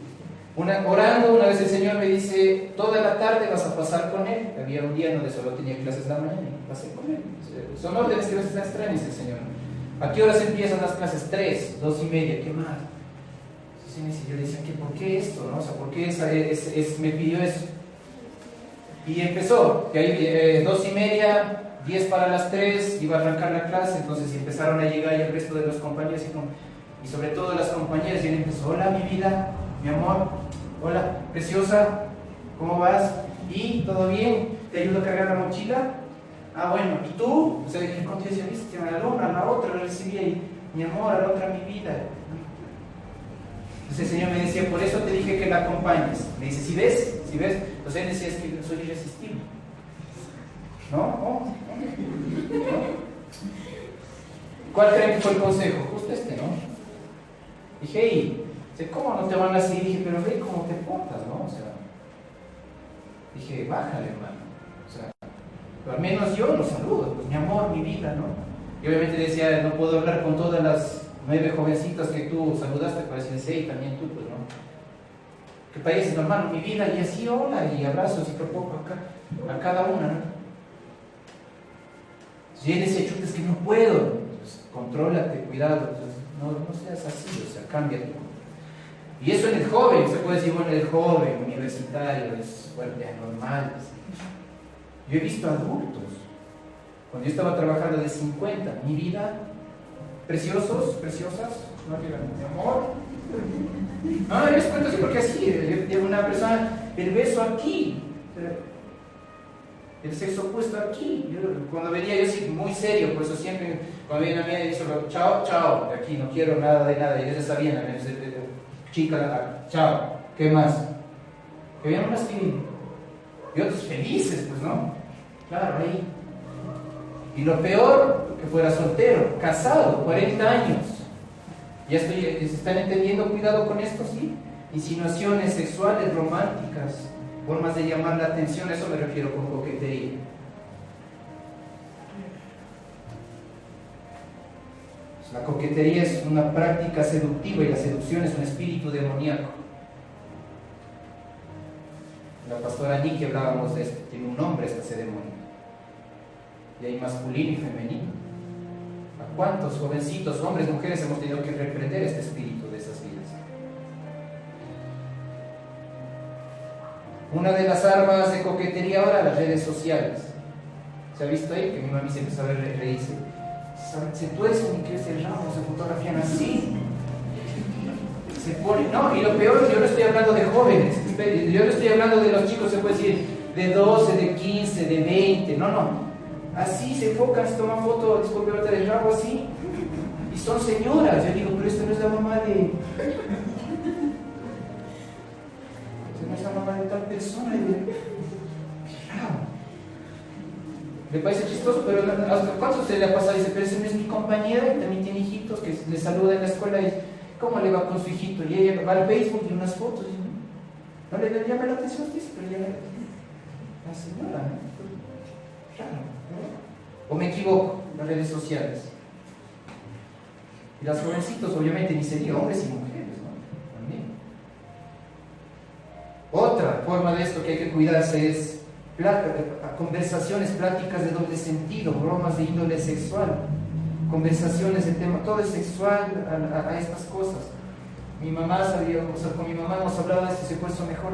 S2: Orando, una vez el Señor me dice, toda la tarde vas a pasar con Él. Había un día donde solo tenía clases de la mañana y pasé con Él. Son órdenes que a veces extrañas el Señor. ¿A qué horas empiezan las clases? 3, 2:30, ¿qué más? Entonces yo le decía, ¿por qué esto? ¿No? O sea, ¿por qué me pidió eso? Y empezó, que ahí 2:30, 10 para las 3, iba a arrancar la clase. Entonces empezaron a llegar y el resto de los compañeros y sobre todo las compañeras, y él empezó, hola mi vida, mi amor, hola, preciosa, ¿cómo vas? ¿Y todo bien? ¿Te ayudo a cargar la mochila? Ah, bueno, ¿y tú? O sea, dije, ¿cuánto decía? ¿Viste? A la una, a la otra, la recibía y, mi amor, a la otra mi vida. Entonces el Señor me decía, por eso te dije que la acompañes. Me dice, ¿si ves? ¿Si ves? Entonces él decía, es que soy irresistible. ¿No? ¿Cuál creen que fue el consejo? Justo este, ¿no? Dije, hey, ¿cómo no te van a seguir? Dije, pero ve cómo te portas, ¿no? O sea, dije, bájale, hermano. O sea, pero al menos yo lo saludo, pues mi amor, mi vida, ¿no? Y obviamente decía, no puedo hablar con todas las 9 jovencitas que tú saludaste, para decir, sí, también tú, pues, ¿no? Que parece, hermano, mi vida, y así, hola, y abrazos, y poco a cada una, ¿no? Si él decía, chuta, es que no puedo, entonces, contrólate, cuidado, entonces, no seas así, o sea, cambia tú. Y eso en el joven, se puede decir, bueno, el joven, universitario, es bueno, ya normal. Yo he visto adultos, cuando yo estaba trabajando de 50, mi vida, preciosos, preciosas, no digan, mi amor. No, yo les cuento así porque así, yo una persona, el beso aquí, el sexo opuesto aquí. Yo, cuando venía yo sí, muy serio, por eso siempre, cuando venía a mí, yo solo, chao, chao, de aquí, no quiero nada de nada, y ellos ya sabían, chica, chao, ¿qué más? Que habían unas y otros felices, pues, ¿no? Claro, ahí. Y lo peor, que fuera soltero, casado, 40 años. Ya ¿están entendiendo? Cuidado con esto, ¿sí? Insinuaciones sexuales, románticas, formas de llamar la atención, a eso me refiero con coquetería. La coquetería es una práctica seductiva y la seducción es un espíritu demoníaco. La pastora Nikki hablábamos de esto, tiene un nombre ese demonio. Y hay masculino y femenino. ¿A cuántos jovencitos, hombres, mujeres hemos tenido que reprender este espíritu de esas vidas? Una de las armas de coquetería ahora, las redes sociales. ¿Se ha visto ahí? Que mi mami se empezó a reírse. Se tuercen y que cerramos, se fotografían así. Se pone, no, y lo peor, yo no estoy hablando de jóvenes, yo no estoy hablando de los chicos, se puede decir, de 12, de 15, de 20, no. Así se enfocan, se toman fotos, disculpe, ahorita del rabo así. Y son señoras. Yo digo, pero esto no es la mamá de... Esto no es la mamá de tal persona. Le parece chistoso, pero ¿hasta cuánto se le ha pasado? Dice, pero esa no es mi compañera, y también tiene hijitos que le saluda en la escuela y ¿cómo le va con su hijito? Y ella va al Facebook y unas fotos y no le llama la atención, dice, pero ya la señora, ¿no? Raro, ¿no? ¿O me equivoco? Las redes sociales. Y las jovencitos, obviamente, ni sería hombres y mujeres, ¿no? También. Otra forma de esto que hay que cuidarse es conversaciones, pláticas de doble sentido, bromas de índole sexual, conversaciones de tema, todo es sexual a estas cosas. Mi mamá sabía, o sea, con mi mamá hemos hablado de esto y se puso mejor.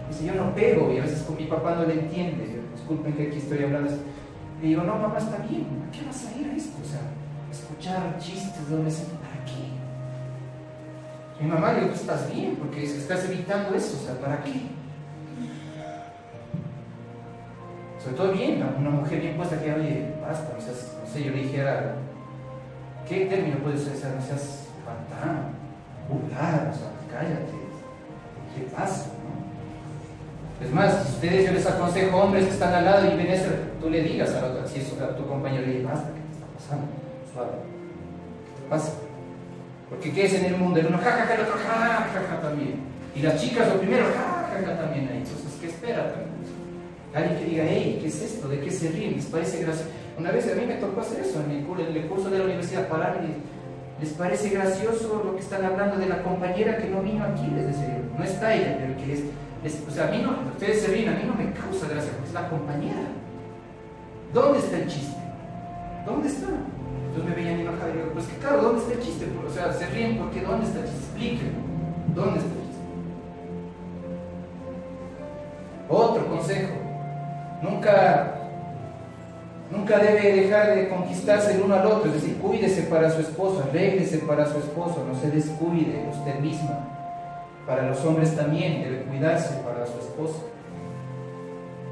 S2: Dice, yo no pego, y a veces con mi papá no le entiende. Disculpen que aquí estoy hablando. Le digo, no, mamá, está bien, ¿a qué vas a ir a esto? O sea, escuchar chistes de doble sentido, ¿para qué? Mi mamá le digo, tú estás bien, porque estás evitando eso, o sea, ¿para qué? Sobre todo bien, una mujer bien puesta que, oye, basta, no seas, no sé, yo le dijera, ¿qué término puede ser? No seas patán, vulgar, o sea, cállate, ¿qué pasa? ¿No? Es más, si ustedes, yo les aconsejo hombres que están al lado y ven eso, tú le digas a la otra, si eso a tu compañero le dice, basta, ¿qué te está pasando? Suave, ¿qué pasa? Porque ¿qué es en el mundo? El uno jajaja, el otro jajaja también. Y las chicas lo primero jajaja también ahí. Entonces, ¿qué espera también? Alguien que diga, hey, ¿qué es esto? ¿De qué se ríen? ¿Les parece gracioso? Una vez a mí me tocó hacer eso en el curso de la universidad, pararme. ¿Les parece gracioso lo que están hablando de la compañera que no vino aquí? Les decía, no está ella, pero que o sea, a mí no, ustedes se ríen, a mí no me causa gracia porque es la compañera. ¿Dónde está el chiste? ¿Dónde está? Entonces me veían enojado y digo, pues que claro, ¿dónde está el chiste? O sea, se ríen porque ¿dónde está el chiste? Explíquenme, ¿dónde está el chiste? Otro consejo, nunca debe dejar de conquistarse el uno al otro, es decir, cuídese para su esposo, arréglese para su esposo, no se descuide usted misma. Para los hombres también debe cuidarse para su esposa.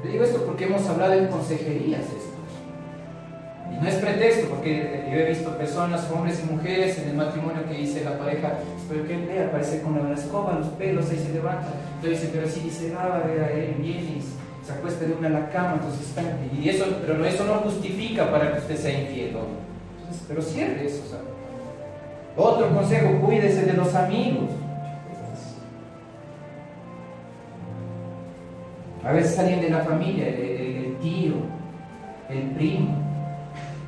S2: Le digo esto porque hemos hablado en consejerías esto. Y no es pretexto, porque yo he visto personas, hombres y mujeres, en el matrimonio que dice la pareja, espero que él vea, aparece con la escoba, los pelos, ahí se levanta. Entonces dice, pero si dice, él viene y se acuesta de una a la cama, entonces está, y eso, pero eso no justifica para que usted sea infiel, ¿no? Entonces, pero cierre eso, ¿sabes? Otro consejo, cuídese de los amigos. A veces salen de la familia, el tío, el primo.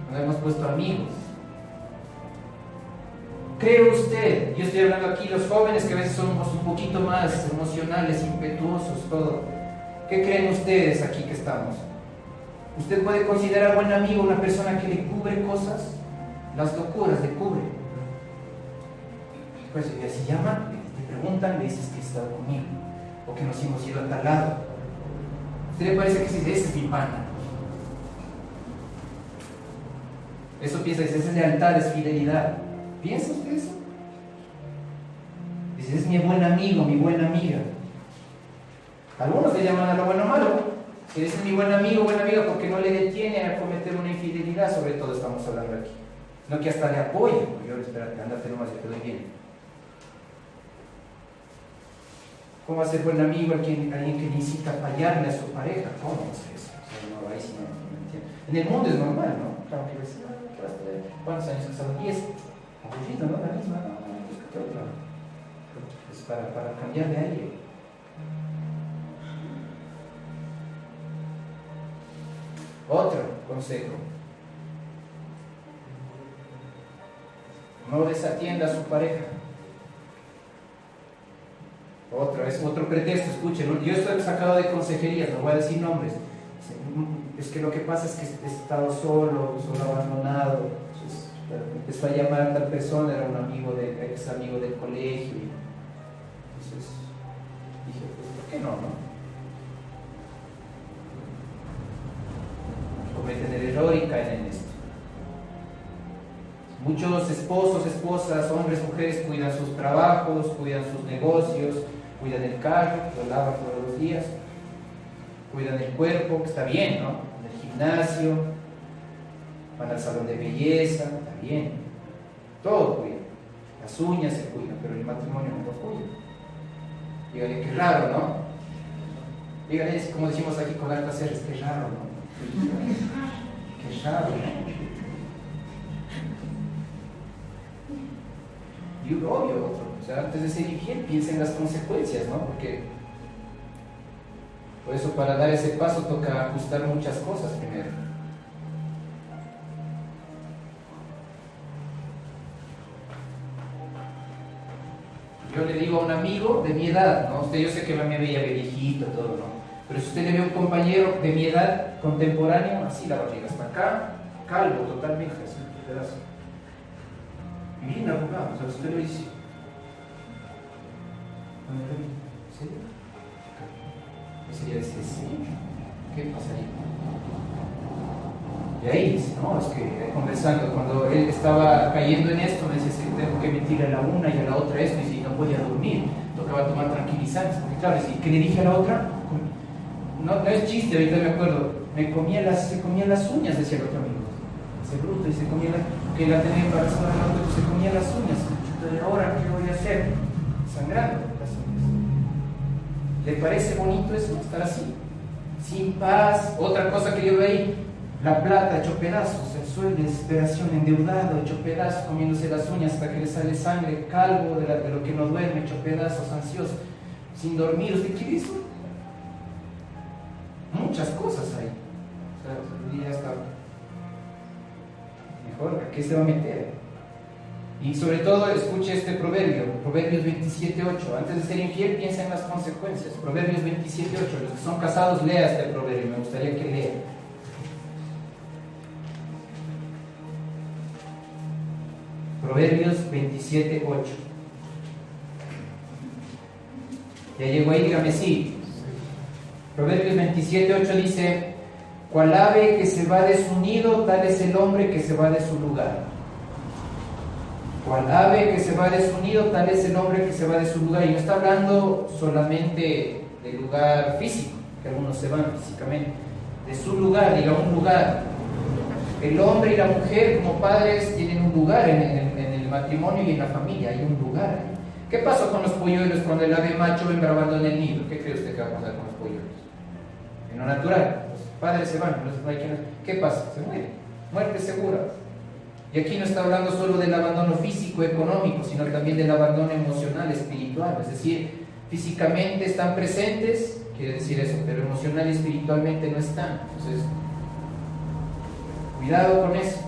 S2: Nos hemos puesto amigos. ¿Cree usted? Yo estoy hablando aquí los jóvenes que a veces somos un poquito más emocionales, impetuosos, todo. ¿Qué creen ustedes aquí que estamos? ¿Usted puede considerar buen amigo una persona que le cubre cosas? Las locuras le cubre. Pues se llama, te preguntan, le dices que he estado conmigo o que nos hemos ido a tal lado. ¿A usted le parece que si ese es mi pana? Eso piensa, esa es lealtad, es fidelidad. ¿Piensa usted eso? Dice, es mi buen amigo, mi buena amiga. Algunos le llaman a lo bueno malo. Ese es mi buen amigo, buena amiga, porque no le detiene a cometer una infidelidad, sobre todo estamos hablando aquí. No que hasta le apoye, porque yo, espérate, andate nomás, yo te doy bien. ¿Cómo va a ser buen amigo alguien que le incita a fallarle a su pareja? ¿Cómo es eso? O sea, no, ahí sí no entiendo. En el mundo es normal, ¿no? Claro que ves, ¿cuántos años casados? 10. Aburrido, ¿no? La misma, no, búscate otra. Es para cambiar de aire. Otro consejo. No desatienda a su pareja. Es otro pretexto, escuchen. Yo estoy sacado de consejerías, no voy a decir nombres. Es que lo que pasa es que he estado solo abandonado. Entonces, empezó a llamar a tal persona, era un amigo ex amigo del colegio. Entonces dije, pues, ¿por qué no? Cometen el error y caen en esto. Muchos esposos, esposas, hombres, mujeres cuidan sus trabajos, cuidan sus negocios, cuidan el carro, lo lavan todos los días, cuidan el cuerpo, que está bien, ¿no? En el gimnasio, van al salón de belleza, está bien. Todo cuidan. Las uñas se cuidan, pero el matrimonio no lo cuida. Dígale, qué raro, ¿no? Dígale, como decimos aquí con altas R's, qué raro, ¿no? Qué raro, ¿no? Y obvio, o sea, antes de ser infiel, piensa en las consecuencias, ¿no? Porque por eso para dar ese paso toca ajustar muchas cosas primero. Yo le digo a un amigo de mi edad, ¿no? Usted, yo sé que me veía viejito, todo, ¿no? Pero si usted le ve a un compañero de mi edad, contemporáneo, así la barriga hasta acá, calvo totalmente, así un pedazo. Y bien arrugado, o sea, usted lo dice. ¿Sí? ¿Qué sería decir sí? ¿Qué pasaría? Y ahí dice, no, es que conversando, cuando él estaba cayendo en esto, me decía, tengo que mentir a la una y a la otra esto, y si no podía dormir, tocaba tomar tranquilizantes, porque claro, ¿qué le dije a la otra? No es chiste, ahorita me acuerdo, se comía las uñas, decía el otro amigo, ese bruto, y se comía que la tenía embarazada de la otra, pues se comía las uñas, entonces, ahora, ¿qué voy a hacer? Sangrando las uñas. ¿Le parece bonito eso, estar así? Sin paz. Otra cosa que yo veo ahí, la plata hecho pedazos, el sueldo, desesperación, endeudado, hecho pedazos, comiéndose las uñas hasta que le sale sangre, calvo de lo que no duerme, hecho pedazos, ansioso, sin dormir. ¿Usted quiere eso? Muchas cosas hay. O sea, ya está. Mejor, ¿a qué se va a meter? Y sobre todo, escuche este proverbio, Proverbios 27:8. Antes de ser infiel, piensa en las consecuencias. Proverbios 27:8. Los que son casados, lea este proverbio. Me gustaría que lea. Proverbios 27:8. ¿Ya llegó ahí? Dígame sí. Proverbios 27:8 dice: cual ave que se va de su nido, tal es el hombre que se va de su lugar. Cual ave que se va de su nido, tal es el hombre que se va de su lugar. Y no está hablando solamente del lugar físico, que algunos se van físicamente, de su lugar, diga un lugar. El hombre y la mujer como padres tienen un lugar en el matrimonio y en la familia, hay un lugar. ¿Qué pasó con los polluelos cuando el ave macho ven grabando en el nido? ¿Qué cree usted que va a pasar con los polluelos? En lo natural, los padres se van, no hay quien... ¿Qué pasa? Se muere, muerte segura. Y aquí no está hablando solo del abandono físico, económico, sino también del abandono emocional, espiritual. Es decir, físicamente están presentes, quiere decir eso, pero emocional y espiritualmente no están. Entonces, cuidado con eso.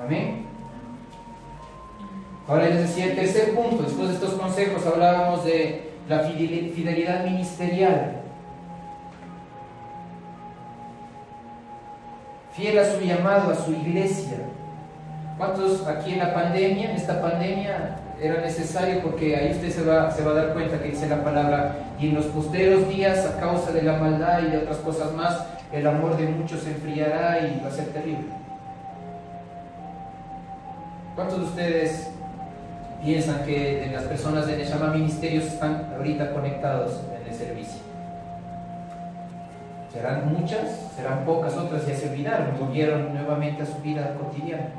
S2: Amén. Ahora les decía el tercer punto. Después de estos consejos hablábamos de la fidelidad ministerial. Fiel a su llamado, a su iglesia. ¿Cuántos aquí en esta pandemia era necesario? Porque ahí usted se va a dar cuenta que dice la palabra: y en los posteros días, a causa de la maldad y de otras cosas más, el amor de muchos se enfriará y va a ser terrible. ¿Cuántos de ustedes piensan que las personas de Neshama Ministerios están ahorita conectados en el servicio? ¿Serán muchas? ¿Serán pocas? Otras ya se olvidaron, volvieron nuevamente a su vida cotidiana.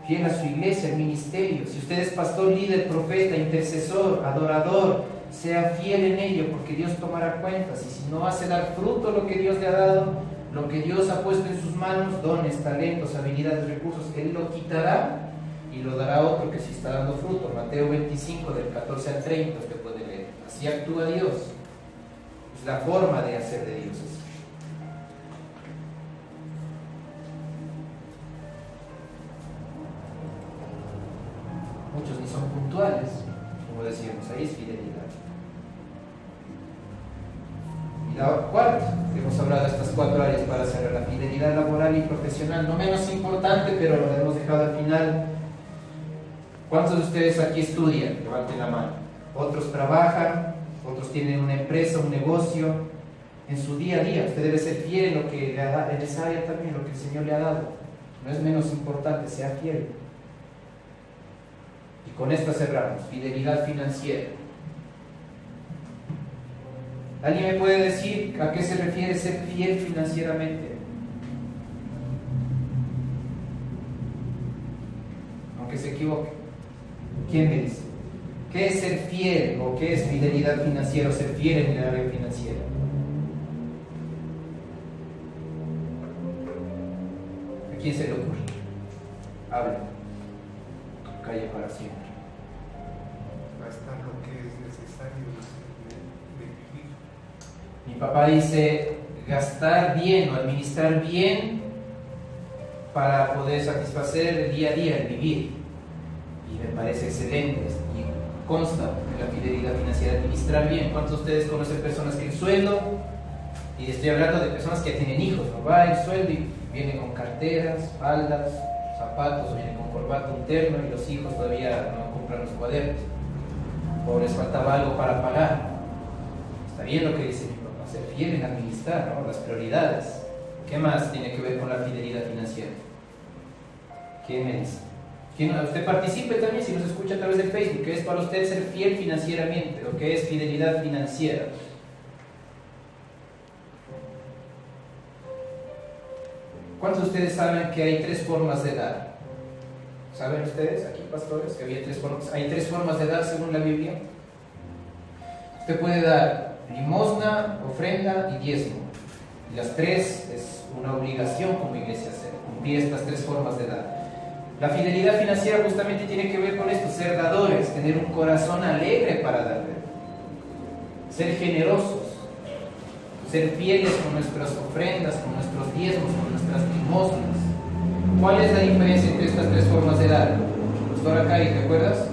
S2: Fiel a su iglesia, al ministerio. Si usted es pastor, líder, profeta, intercesor, adorador, sea fiel en ello, porque Dios tomará cuentas. Y si no hace dar fruto lo que Dios le ha dado, lo que Dios ha puesto en sus manos, dones, talentos, habilidades, recursos, Él lo quitará y lo dará a otro que sí está dando fruto. Mateo 25, del 14 al 30, usted puede leer. Así actúa Dios. Es la forma de hacer de Dios así. Muchos ni son puntuales, como decíamos, ahí es fidelidad. Y la cuarta, hemos hablado de estas 4 áreas para cerrar: la fidelidad laboral y profesional, no menos importante, pero lo hemos dejado al final. ¿Cuántos de ustedes aquí estudian? Levanten la mano. Otros trabajan, otros tienen una empresa, un negocio. En su día a día, usted debe ser fiel en lo que le ha dado, en esa área también, lo que el Señor le ha dado. No es menos importante, sea fiel. Y con esta cerramos: fidelidad financiera. ¿Alguien me puede decir a qué se refiere ser fiel financieramente? Aunque se equivoque. ¿Quién me dice? ¿Qué es ser fiel o qué es fidelidad financiera o ser fiel en el área financiera? ¿Quién se le ocurre? Hable. Calle para siempre.
S3: Gastar lo que es necesario de vivir.
S2: Mi papá dice gastar bien o administrar bien para poder satisfacer el día a día, el vivir. Y me parece excelente y consta en la fidelidad financiera, administrar bien. ¿Cuántos de ustedes conocen personas que el sueldo, y estoy hablando de personas que tienen hijos, no va el sueldo y vienen con carteras, faldas, zapatos, o vienen con corbata, un terno, y los hijos todavía no compran los cuadernos, o les faltaba algo para pagar? Está bien lo que dice mi papá, ser fiel en administrar, ¿no?, las prioridades. ¿Qué más tiene que ver con la fidelidad financiera? ¿Qué me dice? Usted participe también, si nos escucha a través de Facebook, ¿qué es para usted ser fiel financieramente? ¿O qué es fidelidad financiera? ¿Cuántos de ustedes saben que hay 3 formas de dar? ¿Saben ustedes, aquí pastores, que había 3 formas? Hay 3 formas de dar según la Biblia. Usted puede dar limosna, ofrenda y diezmo. Y las 3 es una obligación como iglesia hacer, cumplir estas 3 formas de dar. La fidelidad financiera justamente tiene que ver con esto, ser dadores, tener un corazón alegre para dar, ser generosos, ser fieles con nuestras ofrendas, con nuestros diezmos, con nuestras limosnas. ¿Cuál es la diferencia entre estas 3 formas de dar? Pastora Cari, ¿te acuerdas?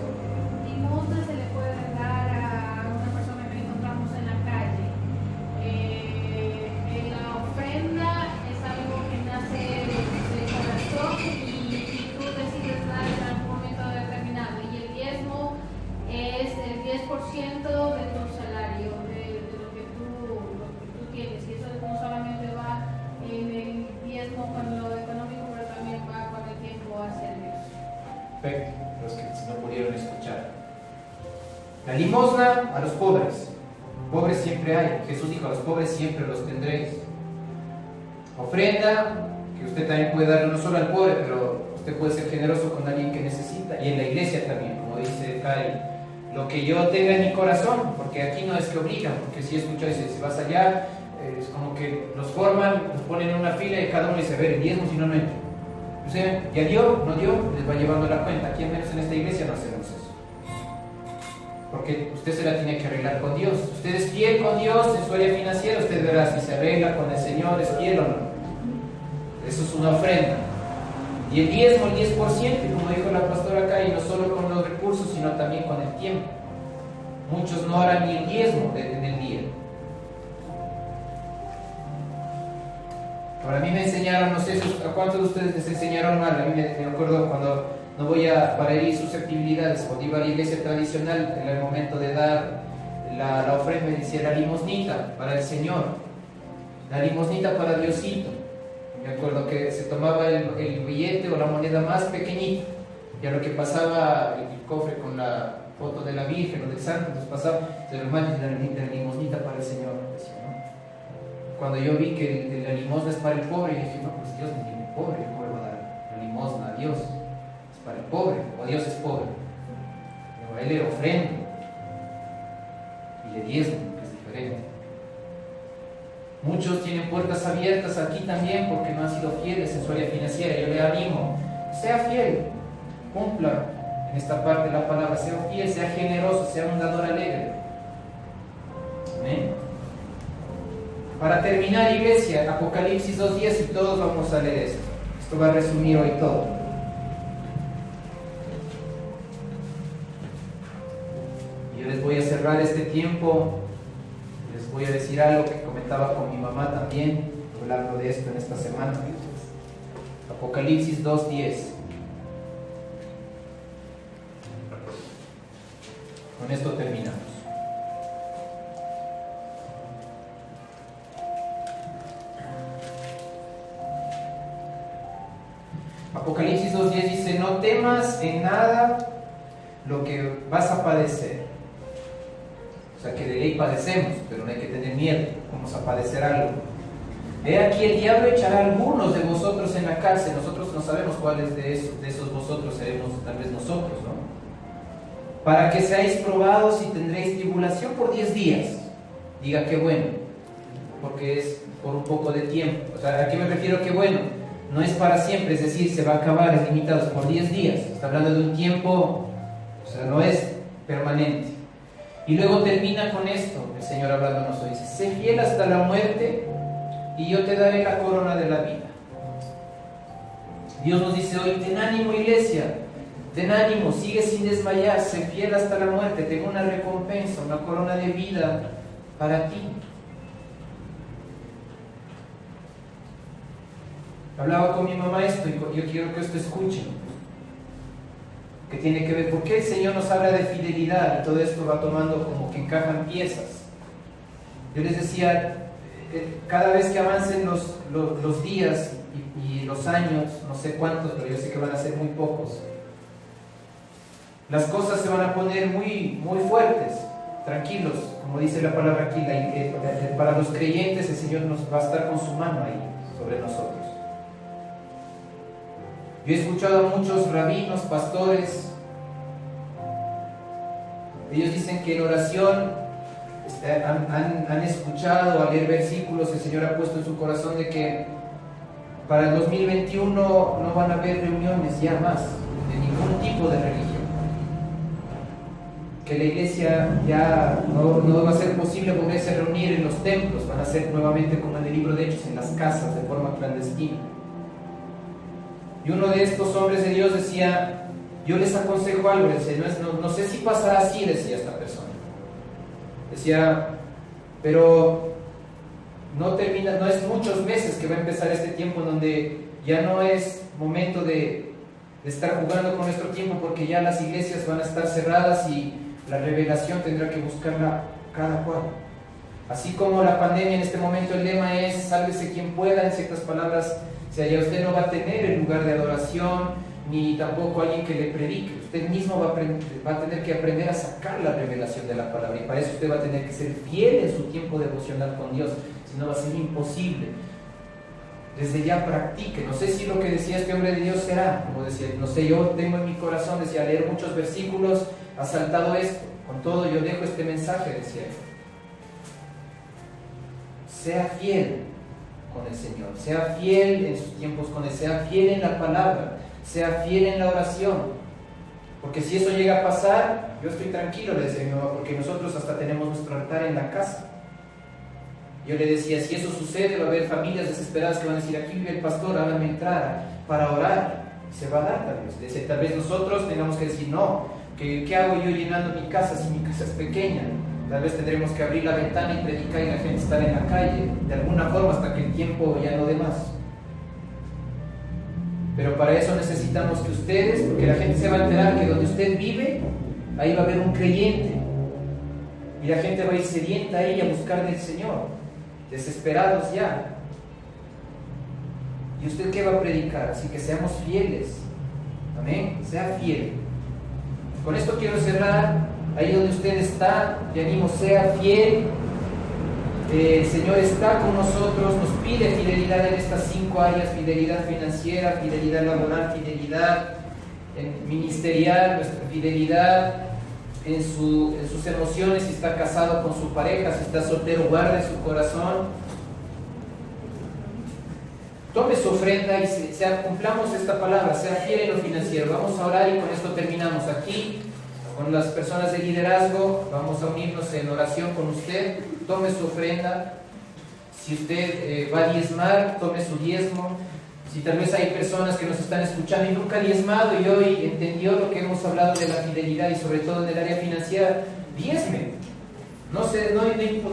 S4: Limosna se le puede dar a una persona que encontramos en la calle. La ofrenda es algo que nace del corazón y tú decides dar en algún momento determinado. Y el diezmo es el 10% de tu salario, de lo que tú tienes. Y eso no solamente va en el diezmo con lo económico, pero también va con el tiempo hacia Dios.
S2: Perfecto, los que no pudieron escuchar. La limosna a los pobres. Pobres siempre hay. Jesús dijo, a los pobres siempre los tendréis. Ofrenda, que usted también puede darle no solo al pobre, pero usted puede ser generoso con alguien que necesita. Y en la iglesia también, como dice Cari, lo que yo tenga en mi corazón, porque aquí no es que obligan, porque si escuchas, dice, si vas allá, es como que los forman, los ponen en una fila y cada uno dice, a ver, el diezmo, si no, no entra. O sea, ya dio, no dio, les va llevando la cuenta. Aquí al menos en esta iglesia no hacemos eso. Porque usted se la tiene que arreglar con Dios. Usted es fiel con Dios en su área financiera, usted verá si se arregla con el Señor, es fiel o no. Eso es una ofrenda. Y el diezmo, el 10%, como dijo la pastora acá, y no solo con los recursos, sino también con el tiempo. Muchos no harán ni el diezmo en el día. Ahora, a mí me enseñaron, no sé a cuántos de ustedes les enseñaron mal. A mí me acuerdo cuando no voy a para herir susceptibilidades, cuando iba a la iglesia tradicional, en el momento de dar la ofrenda, me decía la limosnita para el Señor, la limosnita para Diosito. Me acuerdo que se tomaba el billete o la moneda más pequeñita, y a lo que pasaba el cofre con la foto de la Virgen o del Santo, entonces pasaba, se lo hermano, la limosnita para el Señor, decía, ¿no? Cuando yo vi que la limosna es para el pobre, yo dije, no, pues Dios no tiene pobre, ¿cómo le va a dar la limosna a Dios? Es para el pobre, o Dios es pobre. Pero a Él le ofrendo y le diezmo, que es diferente. Muchos tienen puertas abiertas aquí también porque no han sido fieles en su área financiera. Yo le animo, sea fiel, cumpla en esta parte de la palabra, sea fiel, sea generoso, sea un dador alegre. Amén. Para terminar, iglesia, Apocalipsis 2:10, y todos vamos a leer esto. Esto va a resumir hoy todo. Yo les voy a cerrar este tiempo. Les voy a decir algo que comentaba con mi mamá también, hablando de esto en esta semana. Apocalipsis 2:10. Con esto terminamos. Apocalipsis 2:10 dice, no temas en nada lo que vas a padecer. O sea que de ley padecemos, pero no hay que tener miedo, vamos a padecer algo. Ve aquí, el diablo echará a algunos de vosotros en la cárcel. Nosotros no sabemos cuáles de esos vosotros seremos, tal vez nosotros, ¿no? Para que seáis probados y tendréis tribulación por 10 días. Diga qué bueno, porque es por un poco de tiempo. O sea, ¿a qué me refiero qué bueno? no es para siempre, es decir, se va a acabar, es limitado por 10 días. Está hablando de un tiempo, o sea, no es permanente. Y luego termina con esto, el Señor hablándonos hoy, dice: sé fiel hasta la muerte y yo te daré la corona de la vida. Dios nos dice hoy: ten ánimo, iglesia, ten ánimo, sigue sin desmayar, sé fiel hasta la muerte, tengo una recompensa, una corona de vida para ti. Hablaba con mi mamá esto y yo quiero que esto escuchen, que tiene que ver, ¿por qué el Señor nos habla de fidelidad? Y todo esto va tomando como que encajan piezas. Yo les decía, cada vez que avancen los días y los años, no sé cuántos, pero yo sé que van a ser muy pocos, las cosas se van a poner muy, muy fuertes. Tranquilos, como dice la palabra aquí, para los creyentes el Señor nos va a estar con su mano ahí sobre nosotros. Yo he escuchado a muchos rabinos, pastores, ellos dicen que en oración han escuchado, al leer versículos, el Señor ha puesto en su corazón de que para el 2021 no van a haber reuniones ya más, de ningún tipo de religión. Que la iglesia ya no va a ser posible volverse a reunir en los templos, van a ser nuevamente como en el libro de Hechos, en las casas, de forma clandestina. Y uno de estos hombres de Dios decía: yo les aconsejo algo, decía, no sé si pasará así, decía esta persona. Decía, pero no es muchos meses que va a empezar este tiempo en donde ya no es momento de estar jugando con nuestro tiempo, porque ya las iglesias van a estar cerradas y la revelación tendrá que buscarla cada cual. Así como la pandemia en este momento, el lema es: sálvese quien pueda, en ciertas palabras. O sea, ya usted no va a tener el lugar de adoración, ni tampoco alguien que le predique. Usted mismo va a tener que aprender a sacar la revelación de la palabra, y para eso usted va a tener que ser fiel en su tiempo devocional con Dios, si no va a ser imposible. Desde ya practique. No sé si lo que decía este hombre de Dios será, como decía, no sé, yo tengo en mi corazón, decía, leer muchos versículos, ha saltado esto, con todo yo dejo este mensaje, decía él. Sea fiel con el Señor, sea fiel en sus tiempos con Él, sea fiel en la palabra, sea fiel en la oración, porque si eso llega a pasar, yo estoy tranquilo, le decía a mi mamá, porque nosotros hasta tenemos nuestro altar en la casa. Yo le decía, si eso sucede, va a haber familias desesperadas que van a decir: aquí vive el pastor, hágame entrar para orar, se va a dar tal vez. Decía, tal vez nosotros tengamos que decir: no, ¿qué hago yo llenando mi casa si mi casa es pequeña? Tal vez tendremos que abrir la ventana y predicar y la gente estar en la calle, de alguna forma, hasta que el tiempo ya no dé más. Pero para eso necesitamos que ustedes, porque la gente se va a enterar que donde usted vive, ahí va a haber un creyente. Y la gente va a ir sedienta ahí a buscar del Señor, desesperados ya. ¿Y usted qué va a predicar? Así que seamos fieles. Amén. Sea fiel. Con esto quiero cerrar. Ahí donde usted está, le animo, sea fiel. El Señor está con nosotros, nos pide fidelidad en estas 5 áreas: fidelidad financiera, fidelidad laboral, fidelidad ministerial, nuestra fidelidad en sus emociones, si está casado con su pareja, si está soltero, guarde su corazón. Tome su ofrenda y cumplamos esta palabra: sea fiel en lo financiero. Vamos a orar y con esto terminamos. Aquí, con las personas de liderazgo, vamos a unirnos en oración con usted. Tome su ofrenda. Si usted va a diezmar, tome su diezmo. Si tal vez hay personas que nos están escuchando y nunca han diezmado y hoy entendió lo que hemos hablado de la fidelidad y sobre todo en el área financiera, diezme. No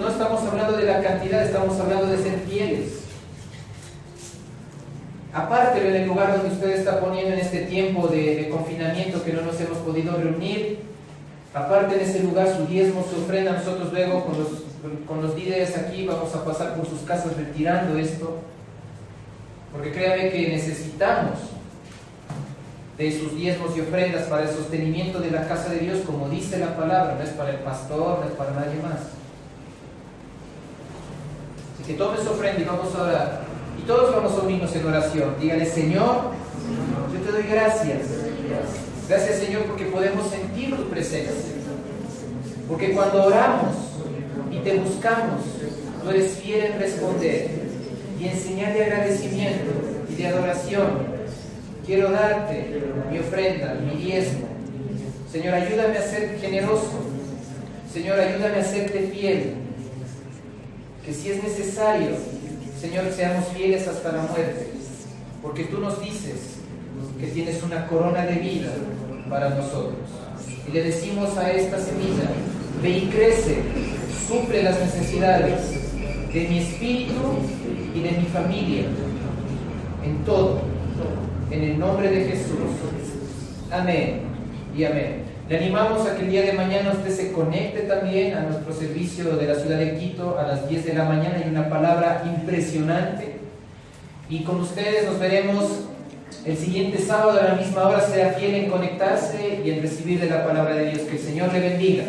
S2: estamos hablando de la cantidad, estamos hablando de ser fieles. Apártelo en el lugar donde usted está poniendo en este tiempo de confinamiento que no nos hemos podido reunir. Aparte en ese lugar su diezmo, su ofrenda. Nosotros luego con los líderes aquí vamos a pasar por sus casas retirando esto, porque créame que necesitamos de sus diezmos y ofrendas para el sostenimiento de la casa de Dios, como dice la palabra. No es para el pastor, no es para nadie más. Así que tome su ofrenda y vamos a orar, y todos vamos a unirnos en oración. Dígale: Señor, yo te doy gracias. Gracias, Señor, porque podemos sentir tu presencia. Porque cuando oramos y te buscamos, tú eres fiel en responder y en señal de agradecimiento y de adoración. Quiero darte mi ofrenda, mi diezmo. Señor, ayúdame a ser generoso. Señor, ayúdame a serte fiel. Que si es necesario, Señor, seamos fieles hasta la muerte. Porque tú nos dices que tienes una corona de vida para nosotros. Y le decimos a esta semilla: ve y crece, suple las necesidades de mi espíritu y de mi familia, en todo, en el nombre de Jesús. Amén y amén. Le animamos a que el día de mañana usted se conecte también a nuestro servicio de la ciudad de Quito a las 10 de la mañana. Hay una palabra impresionante. Y con ustedes nos veremos el siguiente sábado a la misma hora. Sea fiel en conectarse y en recibir de la palabra de Dios. Que el Señor le bendiga.